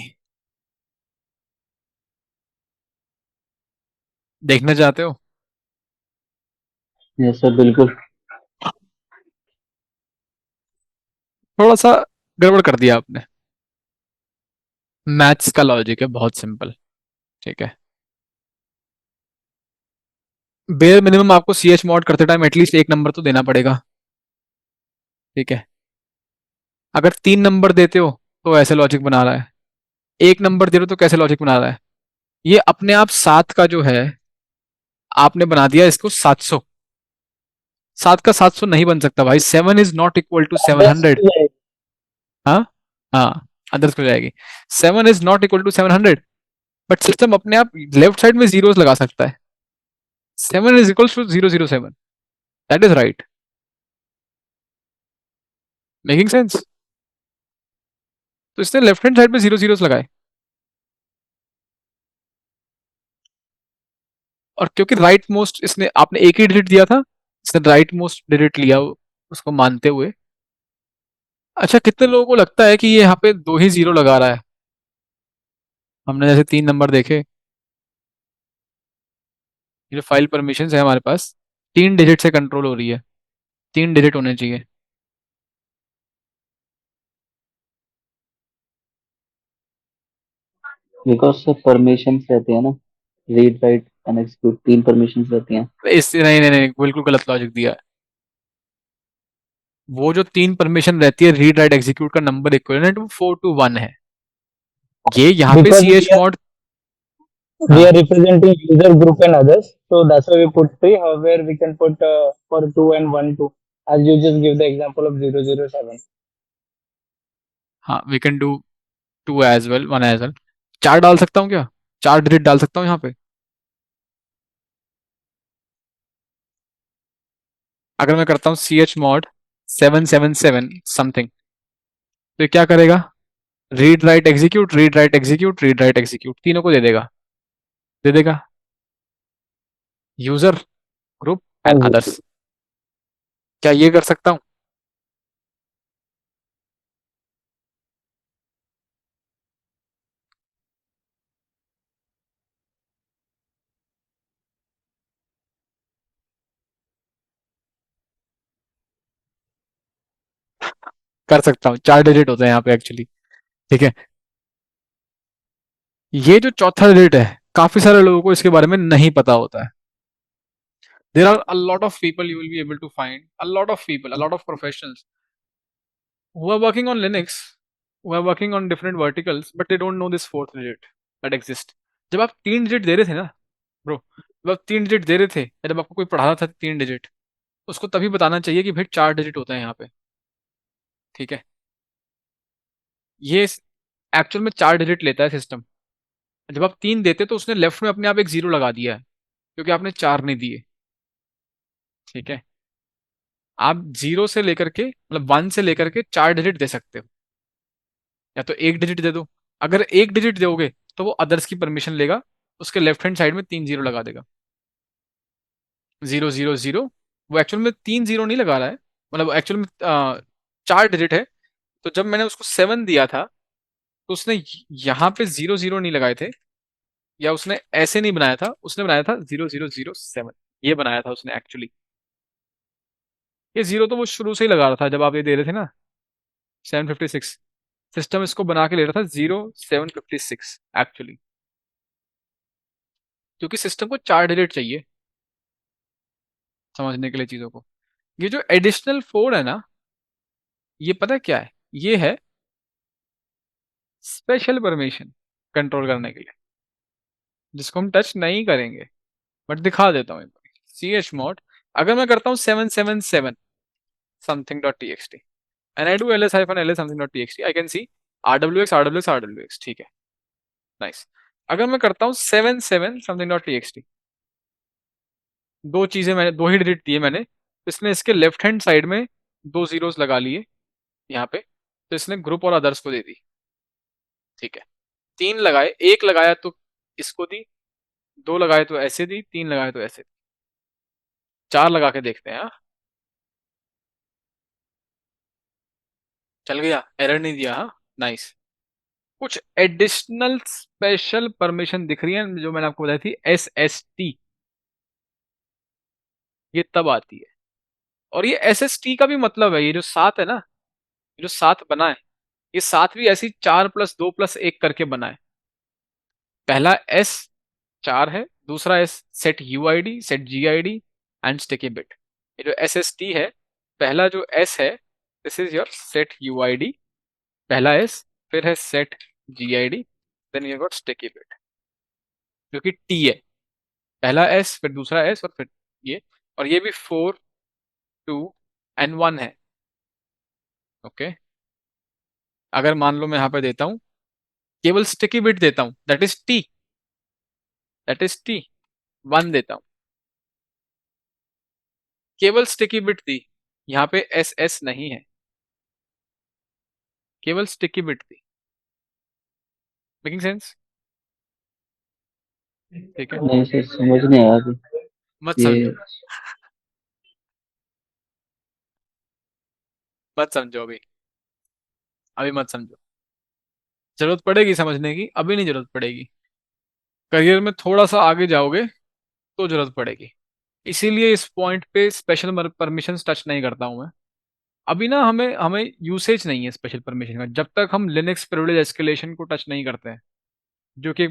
देखना चाहते हो? यस सर, बिल्कुल। थोड़ा सा गड़बड़ कर दिया आपने। मैथ्स का लॉजिक है बहुत सिंपल। ठीक है। बेयर मिनिमम आपको सी एच मॉड करते टाइम एटलीस्ट एक नंबर तो देना पड़ेगा। ठीक है। अगर 3 नंबर देते हो तो ऐसे लॉजिक बना रहा है, एक नंबर दे रहे हो तो कैसे लॉजिक बना रहा है? ये अपने आप 7 का जो है, आपने बना दिया इसको 700। 7 का 700 नहीं बन सकता भाई, 7 इज नॉट इक्वल टू 700। हाँ, हाँ, अदर्स को जाएगी। 7 is not equal to 700, but system अपने आप लेफ्ट साइड में जीरोस लगा सकता है। 7 is equal to 007। That is right. Making sense? तो इसने लेफ्ट हैंड साइड पे जीरो जीरोस लगाए, और क्योंकि राइट मोस्ट इसने, आपने एक ही डिजिट दिया था, इसने राइट मोस्ट डिजिट लिया उसको मानते हुए। अच्छा, कितने लोगों को लगता है कि ये यहाँ पे 2 ही 0 लगा रहा है? हमने जैसे 3 नंबर देखे, ये जो फाइल परमिशन है हमारे पास, 3 डिजिट से कंट्रोल हो रही है, 3 डिजिट होने चाहिए। बिकॉज सर परमिशन रहते हैं ना, read write and execute 3 permission रहती हैं। इस नहीं नहीं नहीं, बिल्कुल गलत लॉजिक दिया है। वो जो 3 परमिशन रहती है रीड राइट एग्जीक्यूट का नंबर इक्विवेलेंट वो 4 to 1 है। ये यहाँ पे Because C H mod. we हाँ, are representing user group and others, so that's why we put three. However, we can put for two and one two, as you just give the example of 007. हाँ, we can do 2 as well, 1 as well. 4 डाल सकता हूँ क्या? 4 digit डाल सकता हूँ यहाँ पे? अगर मैं करता हूँ सी एच मॉड 777 समथिंग, तो ये क्या करेगा? Read write execute, read write execute, read write execute, तीनों को दे देगा। दे देगा, यूजर, ग्रुप हाँ एंड जी। अदर्स। क्या ये कर सकता हूँ? कर सकता हूँ, 4 डिजिट होते हैं यहाँ पे एक्चुअली। ठीक है। ये जो चौथा डिजिट है, काफी सारे लोगों को इसके बारे में नहीं पता होता है। There are a lot of people, you will be able to find a lot of people, a lot of professionals who are working on Linux, who are working on different verticals, but they don't know this fourth digit that exists. जब आप 3 digit दे रहे थे ना bro, जब आप 3 digit दे रहे थे, या जब आपको कोई पढ़ा रहा था 3 डिजिट, उसको तभी बताना चाहिए कि भाई 4 डिजिट होता है यहाँ पे। ठीक है। ये एक्चुअल में 4 डिजिट लेता है सिस्टम। जब आप 3 देते तो उसने लेफ्ट में अपने आप एक 0 लगा दिया है, क्योंकि आपने 4 नहीं दिए। ठीक है, आप 0 से लेकर के मतलब 1 से लेकर के 4 डिजिट दे सकते हो, या तो एक डिजिट दे दो। अगर एक डिजिट दोगे तो वो अदर्स की परमिशन लेगा, उसके लेफ्ट हैंड साइड में 3 0 लगा देगा। 0 0 0, वो एक्चुअल में 3 0 नहीं लगा रहा है, मतलब एक्चुअल में 4 डिजिट है। तो जब मैंने उसको 7 दिया था तो उसने यहाँ पे 0 0 नहीं लगाए थे, या उसने ऐसे नहीं बनाया था, उसने बनाया था 0 0 0 7, ये बनाया था उसने एक्चुअली। ये 0 तो वो शुरू से ही लगा रहा था, जब आप ये दे रहे थे ना 756, सिस्टम इसको बना के ले रहा था 0 756 एक्चुअली, क्योंकि सिस्टम को 4 डिजिट चाहिए समझने के लिए चीजों को। ये जो एडिशनल 4 है ना, ये पता है क्या है? ये है स्पेशल परमिशन कंट्रोल करने के लिए, जिसको हम टच नहीं करेंगे, बट दिखा देता हूँ। सी एच मॉड, अगर मैं करता हूँ 777 something dot T x T, and I do ls hyphen ls something dot T x T, I can see rwx rwx rwx, ठीक है, नाइस। अगर मैं करता हूँ 77 something dot T x T, दो चीजें मैंने, दो ही डिजिट दिए मैंने, तो इसने इसके लेफ्ट हैंड साइड में दो जीरोस लगा लिए यहाँ पे, तो इसने ग्रुप और अदर्स को दे दी। ठीक है, तीन लगाए, एक लगाया तो इसको दी, दो लगाए तो ऐसे दी, तीन लगाए तो ऐसे दी, चार लगा के देखते हैं। हाँ, चल गया, एरर नहीं दिया। हाँ, नाइस। कुछ एडिशनल स्पेशल परमिशन दिख रही है जो मैंने आपको बताई थी, SST, ये तब आती है। और ये SST का भी मतलब है, ये जो सात है ना, ये जो सात बना है, ये सात भी ऐसी 4+2+1 करके बना है। पहला S 4 है, दूसरा S set UID, set GID and sticky bit. ये जो SST है, पहला जो S है, this is your set UID, पहला S, फिर है set GID, then you got sticky bit जो कि T है। पहला S, फिर दूसरा S, और फिर ये, और ये भी 4 2 एंड 1 है। ओके, अगर मान लो मैं यहाँ पे देता हूँ, केवल स्टिकी बिट देता हूँ, दैट इज T 1 देता हूँ, केवल स्टिकी बिट दी, यहाँ पे SS नहीं है, केवल स्टिकी बिट दी। Making sense? ठीक है, नहीं सर, समझ नहीं आया अभी मत ये। समझो, मत समझो अभी, अभी मत समझो। जरूरत पड़ेगी समझने की, अभी नहीं जरूरत पड़ेगी। करियर में थोड़ा सा आगे जाओगे तो जरूरत पड़ेगी, इसीलिए इस पॉइंट पे स्पेशल परमिशंस टच नहीं करता हूं मैं। अभी ना हमें हमें यूसेज नहीं है स्पेशल परमिशन का, जब तक हम लिनक्स प्रिविलेज एस्केलेशन को टच नहीं करते हैं, जो कि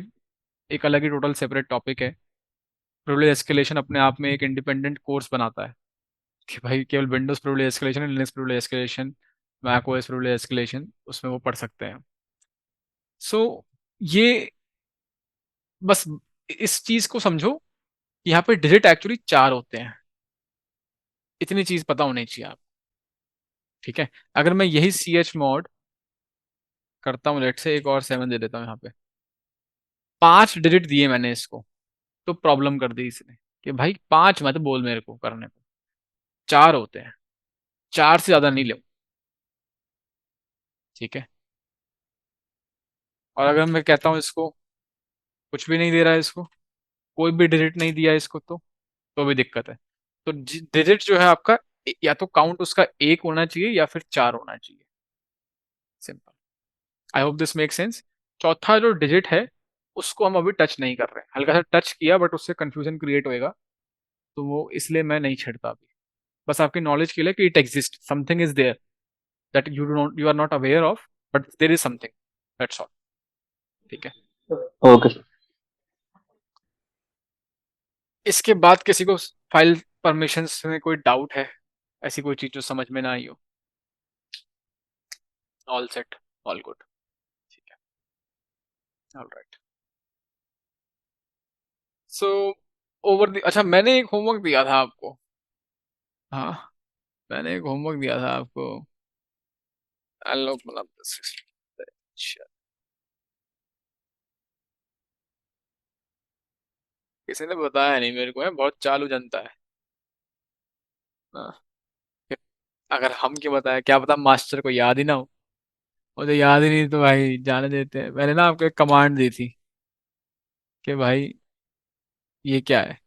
एक अलग ही टोटल सेपरेट टॉपिक है। प्रिविलेज एस्केलेशन अपने आप में एक इंडिपेंडेंट कोर्स बनाता है, कि भाई केवल Windows privilege escalation, Linux privilege escalation, Mac OS privilege escalation, उसमें वो पढ़ सकते हैं। सो ये बस इस चीज को समझो कि यहाँ पे डिजिट एक्चुअली 4 होते हैं, इतनी चीज पता होनी चाहिए आप। ठीक है, अगर मैं यही CH मॉड करता हूँ, लेट से एक और 7 दे देता हूँ यहाँ पे, 5 डिजिट दिए मैंने इसको, तो प्रॉब्लम कर दी इसने कि भाई 5 मत बोल मेरे को करने को, 4 होते हैं, 4 से ज्यादा नहीं लो। ठीक है, और अगर मैं कहता हूँ इसको कुछ भी नहीं दे रहा है, इसको कोई भी डिजिट नहीं दिया इसको, तो भी दिक्कत है। तो डिजिट जो है आपका, या तो काउंट उसका एक होना चाहिए या फिर 4 होना चाहिए, simple. I hope this make sense. चौथा जो डिजिट है, उसको हम अभी टच नहीं कर रहे हैं, हल्का सा टच किया बट उससे कंफ्यूजन क्रिएट होएगा, तो वो इसलिए मैं नहीं छेड़ता अभी। बस आपकी नॉलेज के लिए कि it exist, something is there that you are not aware of, but there is something, that's all. ठीक है, ओके सर। इसके बाद किसी को फाइल परमिशंस में कोई डाउट है, ऐसी कोई चीज जो समझ में ना आई हो? All set, all good. ठीक है, all right. So over the, अच्छा मैंने एक होमवर्क दिया था आपको। हाँ, मैंने एक होमवर्क दिया था आपको, अनलॉक मतलब अच्छा, किसी ने बताया नहीं मेरे को, है बहुत चालू जनता है। हाँ, अगर हम क्यों बताया, क्या पता मास्टर को याद ही ना हो। मुझे याद ही नहीं तो भाई जाने देते हैं। मैंने ना आपको एक कमांड दी थी कि भाई ये क्या है।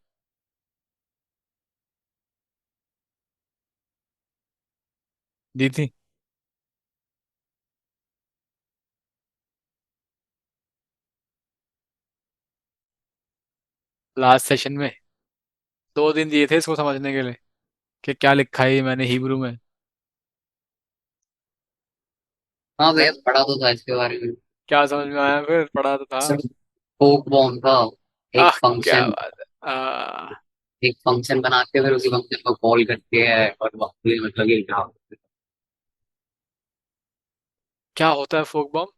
दी थी लास्ट सेशन में। 2 दिन दिए थे इसको समझने के लिए कि क्या लिखा है ये मैंने हिब्रू में। हाँ भैया, पढ़ा तो था इसके बारे में। क्या समझ में आया फिर, पढ़ा तो था। सर, फोक बॉम्ब था एक आह क्या फंक्शन। बात है। एक फंक्शन बनाते हैं, फिर उसी फंक्शन को कॉल करते हैं और वक्त मतलब ये क्या। क्या होता है फोक बॉम्ब।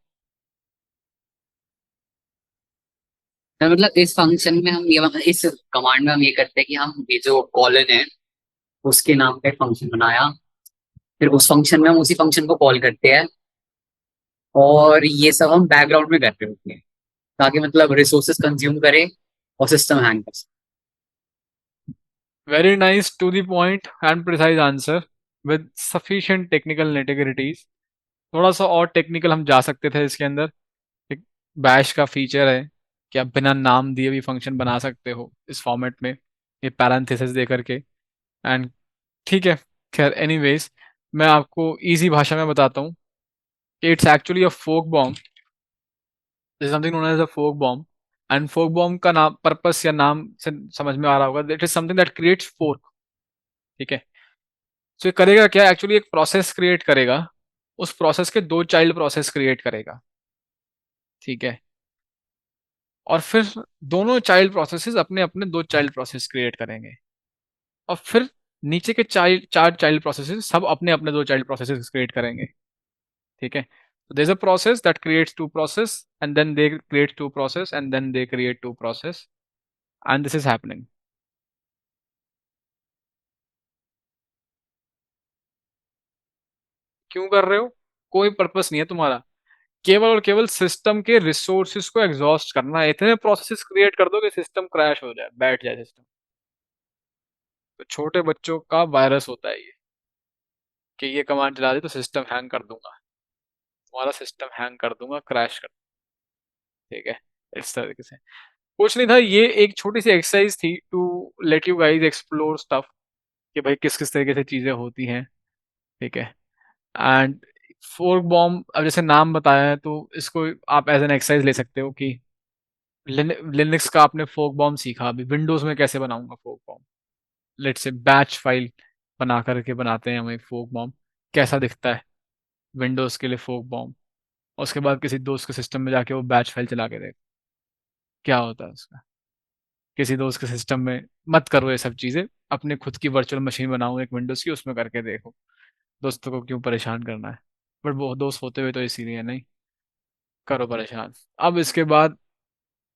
मतलब इस फंक्शन में हम ये, इस कमांड में हम ये करते हैं कि हम ये जो कॉलन है उसके नाम पे फंक्शन बनाया, फिर उस फंक्शन में हम उसी फंक्शन को कॉल करते हैं, और ये सब हम बैकग्राउंड में कर रहे होते हैं ताकि मतलब रिसोर्सेज कंज्यूम करे और सिस्टम हैंग कर सके। Very nice to the point and precise answer with sufficient technical nativities. थोड़ा सा और टेक्निकल हम जा सकते थे इसके अंदर। एक बैश का फीचर है कि आप बिना नाम दिए भी फंक्शन बना सकते हो इस फॉर्मेट में, ये पैरेंथेसिस दे करके। एंड ठीक है, खैर एनीवेज, मैं आपको इजी भाषा में बताता हूँ कि it's actually a fork bomb. This something known as a fork bomb. And fork bomb का नाम पर्पस या नाम से समझ में आ रहा होगा, it is something that creates fork. ठीक है। सो ये करेगा क्या, एक्चुअली एक प्रोसेस क्रिएट करेगा, उस प्रोसेस के दो चाइल्ड प्रोसेस क्रिएट करेगा। ठीक है। और फिर दोनों चाइल्ड प्रोसेसेस अपने अपने दो चाइल्ड प्रोसेस क्रिएट करेंगे। और फिर नीचे के चाइल्ड चार चाइल्ड प्रोसेसेस सब अपने अपने दो चाइल्ड प्रोसेसेस क्रिएट करेंगे। ठीक है। So there's a process that creates two process and then they create two process and then they create two process and this is happening. क्यों कर रहे हो, कोई पर्पस नहीं है तुम्हारा, केवल और केवल सिस्टम के रिसोर्सेज को एग्जॉस्ट करना है। इतने प्रोसेसेस क्रिएट कर दो कि सिस्टम क्रैश हो जाए, बैठ जाए सिस्टम। तो छोटे बच्चों का वायरस होता है ये, कि ये कमांड चला दी तो सिस्टम हैंग कर दूंगा, तुम्हारा सिस्टम हैंग कर दूंगा, क्रैश कर। ठीक है। इस तरीके से कुछ नहीं था, ये एक छोटी सी एक्सरसाइज थी to let you guys explore stuff कि भाई किस किस तरीके से चीजें होती हैं। ठीक है। एंड फोर्क बॉम्ब, अब जैसे नाम बताया है तो इसको आप एज एन एक्सरसाइज ले सकते हो कि लिनक्स का आपने फोर्क बॉम्ब सीखा, अभी विंडोज में कैसे बनाऊंगा fork bomb. Let's say batch file बना करके बनाते हैं हम एक फोर्क बॉम्ब, कैसा दिखता है विंडोज के लिए फोर्क बॉम्ब। उसके बाद किसी दोस्त के सिस्टम में जाके वो बैच फाइल चला के देख क्या होता है उसका। किसी दोस्त के सिस्टम में मत करो ये सब चीजें, अपने खुद की वर्चुअल मशीन बनाओ एक विंडोज की, उसमें करके देखो। दोस्तों को क्यों परेशान करना है, बट वो दोस्त होते हुए तो इसीलिए नहीं करो परेशान। अब इसके बाद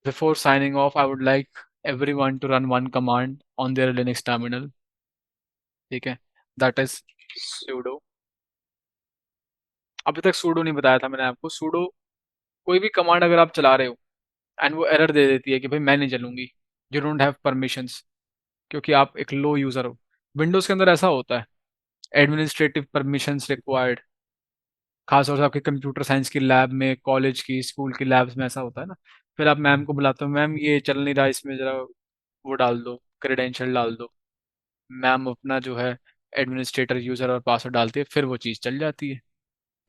before signing off I would like everyone to run one command on their Linux terminal. ठीक है। That is sudo। अभी तक sudo नहीं बताया था मैंने आपको। sudo कोई भी कमांड अगर आप चला रहे हो एंड वो एरर दे देती है कि भाई मैं नहीं चलूंगी, यू डोंट हैव परमिशंस, क्योंकि आप एक लो यूजर हो। विंडोज के अंदर ऐसा होता है, एडमिनिस्ट्रेटिव परमिशंस रिक्वायर्ड। खासतौर से आपके कंप्यूटर साइंस की लैब में, कॉलेज की, स्कूल की लैब्स में ऐसा होता है ना। फिर आप मैम को बुलाते हो, मैम ये चल नहीं रहा, इसमें जरा वो डाल दो, क्रेडेंशियल डाल दो। मैम अपना जो है एडमिनिस्ट्रेटर यूजर और पासवर्ड डालती है, फिर वो चीज़ चल जाती है।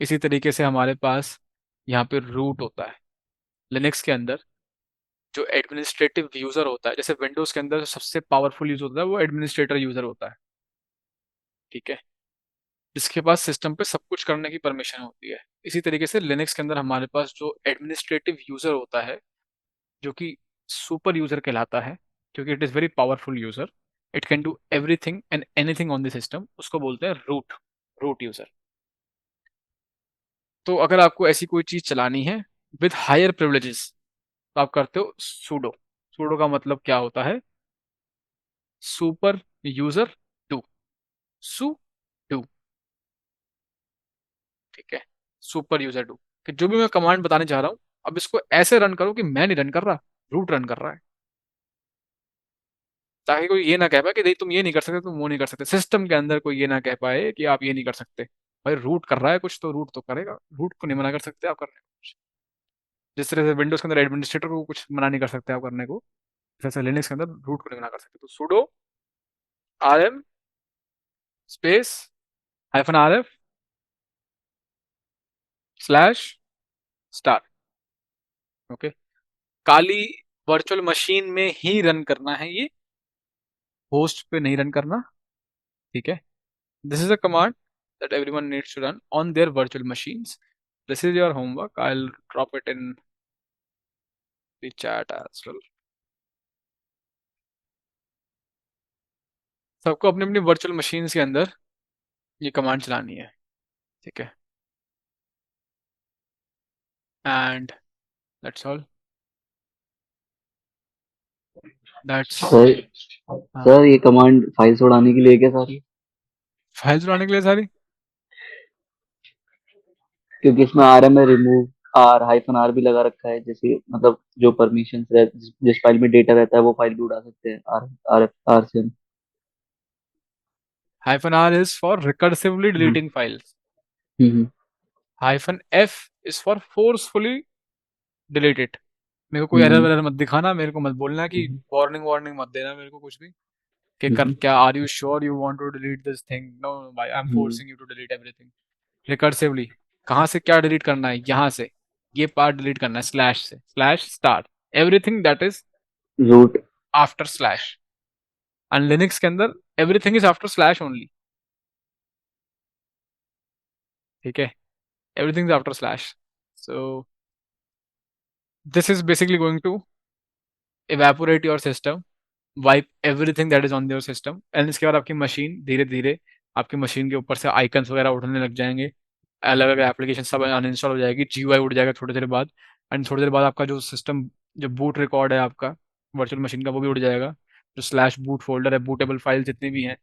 इसी तरीके से हमारे पास यहाँ पे रूट होता है लिनक्स के अंदर। जो एडमिनिस्ट्रेटिव यूजर होता है, जैसे विंडोज के अंदर सबसे पावरफुल यूज होता है वो एडमिनिस्ट्रेटर यूजर होता है। ठीक है। जिसके पास सिस्टम पे सब कुछ करने की परमिशन होती है। इसी तरीके से लिनक्स के अंदर हमारे पास जो एडमिनिस्ट्रेटिव यूजर होता है, जो कि सुपर यूजर कहलाता है, क्योंकि it is very powerful user, it can do everything and anything on the system, उसको बोलते हैं रूट, रूट यूजर। तो अगर आपको ऐसी कोई चीज चलानी है विद हायर प्रिविलेजेस तो आप करते हो सूडो। सूडो का मतलब क्या होता है, सुपर यूजर टू, सु टू। ठीक है। सुपर यूजर टू, कि जो भी मैं कमांड बताने जा रहा हूँ अब इसको ऐसे रन करो कि मैं नहीं रन कर रहा, रूट रन कर रहा है। ताकि कोई ये ना कह पाए कि नहीं तुम ये नहीं कर सकते, तुम वो नहीं कर सकते। सिस्टम के अंदर कोई ये ना कह पाए कि आप ये नहीं कर सकते। भाई रूट कर रहा है कुछ तो रूट तो करेगा, रूट को नहीं मना कर सकते आप करने को कुछ। जिस तरह से विंडोज के अंदर एडमिनिस्ट्रेटर को कुछ मना नहीं कर सकते आप करने को, जैसे लिनक्स के अंदर रूट को नहीं मना कर सकते। तो sudo rm space -rf slash star. Okay, Kali virtual machine में ही रन करना है ये, होस्ट पे नहीं रन करना। ठीक है, this is a command that everyone needs to run on their virtual machines. This is your homework. I'll drop it in the chat as well. सबको अपनी अपनी वर्चुअल मशीन्स के अंदर ये कमांड चलानी है। ठीक है, and that's all. That's sir sir ये कमांड फाइल्स उड़ाने के लिए क्या सारी? फाइल्स उड़ाने के लिए सारी। क्योंकि इसमें आर एम है, रिमूव आर हाइफन आर भी लगा रखा है, जैसे मतलब जो परमिशन जिस फाइल में डेटा रहता है वो फाइल भी उड़ा सकते हैं आर आर आर से हम। -r is for recursively hmm deleting files. Hmm -f is for forcefully delete it. मेरे को कोई एरर हम्म वेरर मत दिखाना, मेरे को मत बोलना कि हम्म वार्निंग वार्निंग मत देना मेरे को कुछ भी कि कर हम्म क्या, are you sure you want to delete this thing? No भाई, I am hmm forcing you to delete everything recursively. कहाँ से क्या डिलीट करना है? यहाँ से ये पार्ट डिलीट करना है, स्लैश से, slash star, everything that is root. After slash. And Linux के अंदर everything is after slash only. ठीक है, everything is after slash. So this is basically going to evaporate your system, wipe everything that is on your system. And इसके बाद आपकी machine धीरे धीरे, आपकी मशीन के ऊपर से आइकन्स वगैरह उठने लग जाएंगे, अलग अलग एप्लीकेशन सब अनइंस्टॉल हो जाएगी, जीयूआई उड़ जाएगा थोड़ी देर बाद। एंड थोड़ी देर बाद आपका जो सिस्टम, जो बूट रिकॉर्ड है आपका वर्चुअल मशीन का, वो भी उड़ जाएगा। जो स्लैश बूट फोल्डर है, बूटेबल फाइल जितनी भी हैं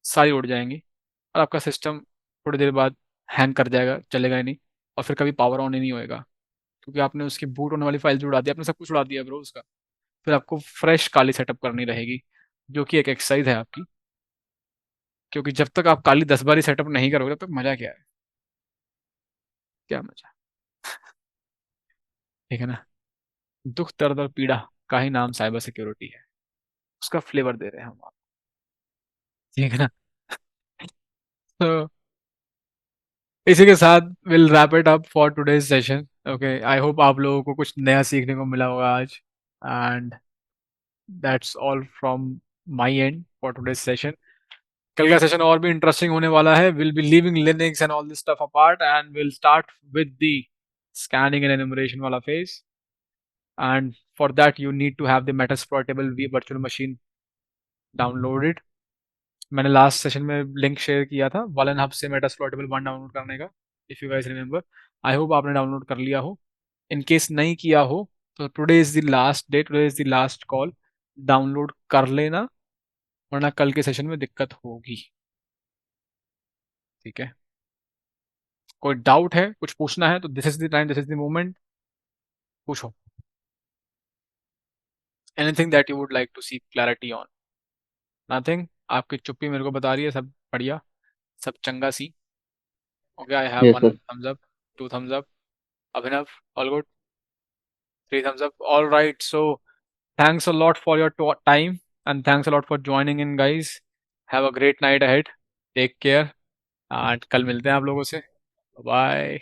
सारी उड़ जाएंगी। और आपका सिस्टम थोड़ी देर बाद हैंग कर जाएगा, चलेगा ही नहीं, और फिर कभी पावर ऑन ही नहीं होएगा, क्योंकि आपने उसकी बूट होने वाली फाइल भी उड़ा दी, आपने सब कुछ उड़ा दिया ब्रो उसका। फिर आपको फ्रेश काली सेटअप करनी रहेगी, जो कि एक एक्सरसाइज है आपकी। क्योंकि जब तक आप काली 10 बारी सेटअप नहीं करोगे तब तक मजा क्या है? क्या मजा? ठीक है ना? दुख दर्द और पीड़ा का ही नाम साइबर सिक्योरिटी है, उसका फ्लेवर दे रहे हैं हम आपको। ठीक है ना? तो इसी के साथ will wrap it up for today's session. Okay, I hope आप लोगों को कुछ नया सीखने को मिला होगा आज। And that's all from my end for today's session. कल का सेशन और भी इंटरेस्टिंग होने वाला है। Will be leaving Linux and all this stuff apart and will start with the scanning and enumeration वाला phase. And for that you need to have the Metasploitable V virtual machine downloaded. मैंने last session में link share किया था VulnHub से Metasploitable 1 download करने का, if you guys remember. I hope आपने download कर लिया हो। इन केस नहीं किया हो तो today is the last day, today is the last call, download कर लेना, वरना कल के सेशन में दिक्कत होगी। ठीक है, कोई डाउट है, कुछ पूछना है तो this is the time, this is the moment, पूछो। Anything that you would like to see clarity on? Nothing? आपकी चुप्पी मेरे को बता रही है सब बढ़िया, सब चंगा सी। Okay, I have yes 1 sir. thumbs up, 2 thumbs up, Abhinav all good, 3 thumbs up, all right. So thanks a lot for your time and thanks a lot for joining in guys. Have a great night ahead, take care, and कल मिलते हैं आप लोगों से। Bye.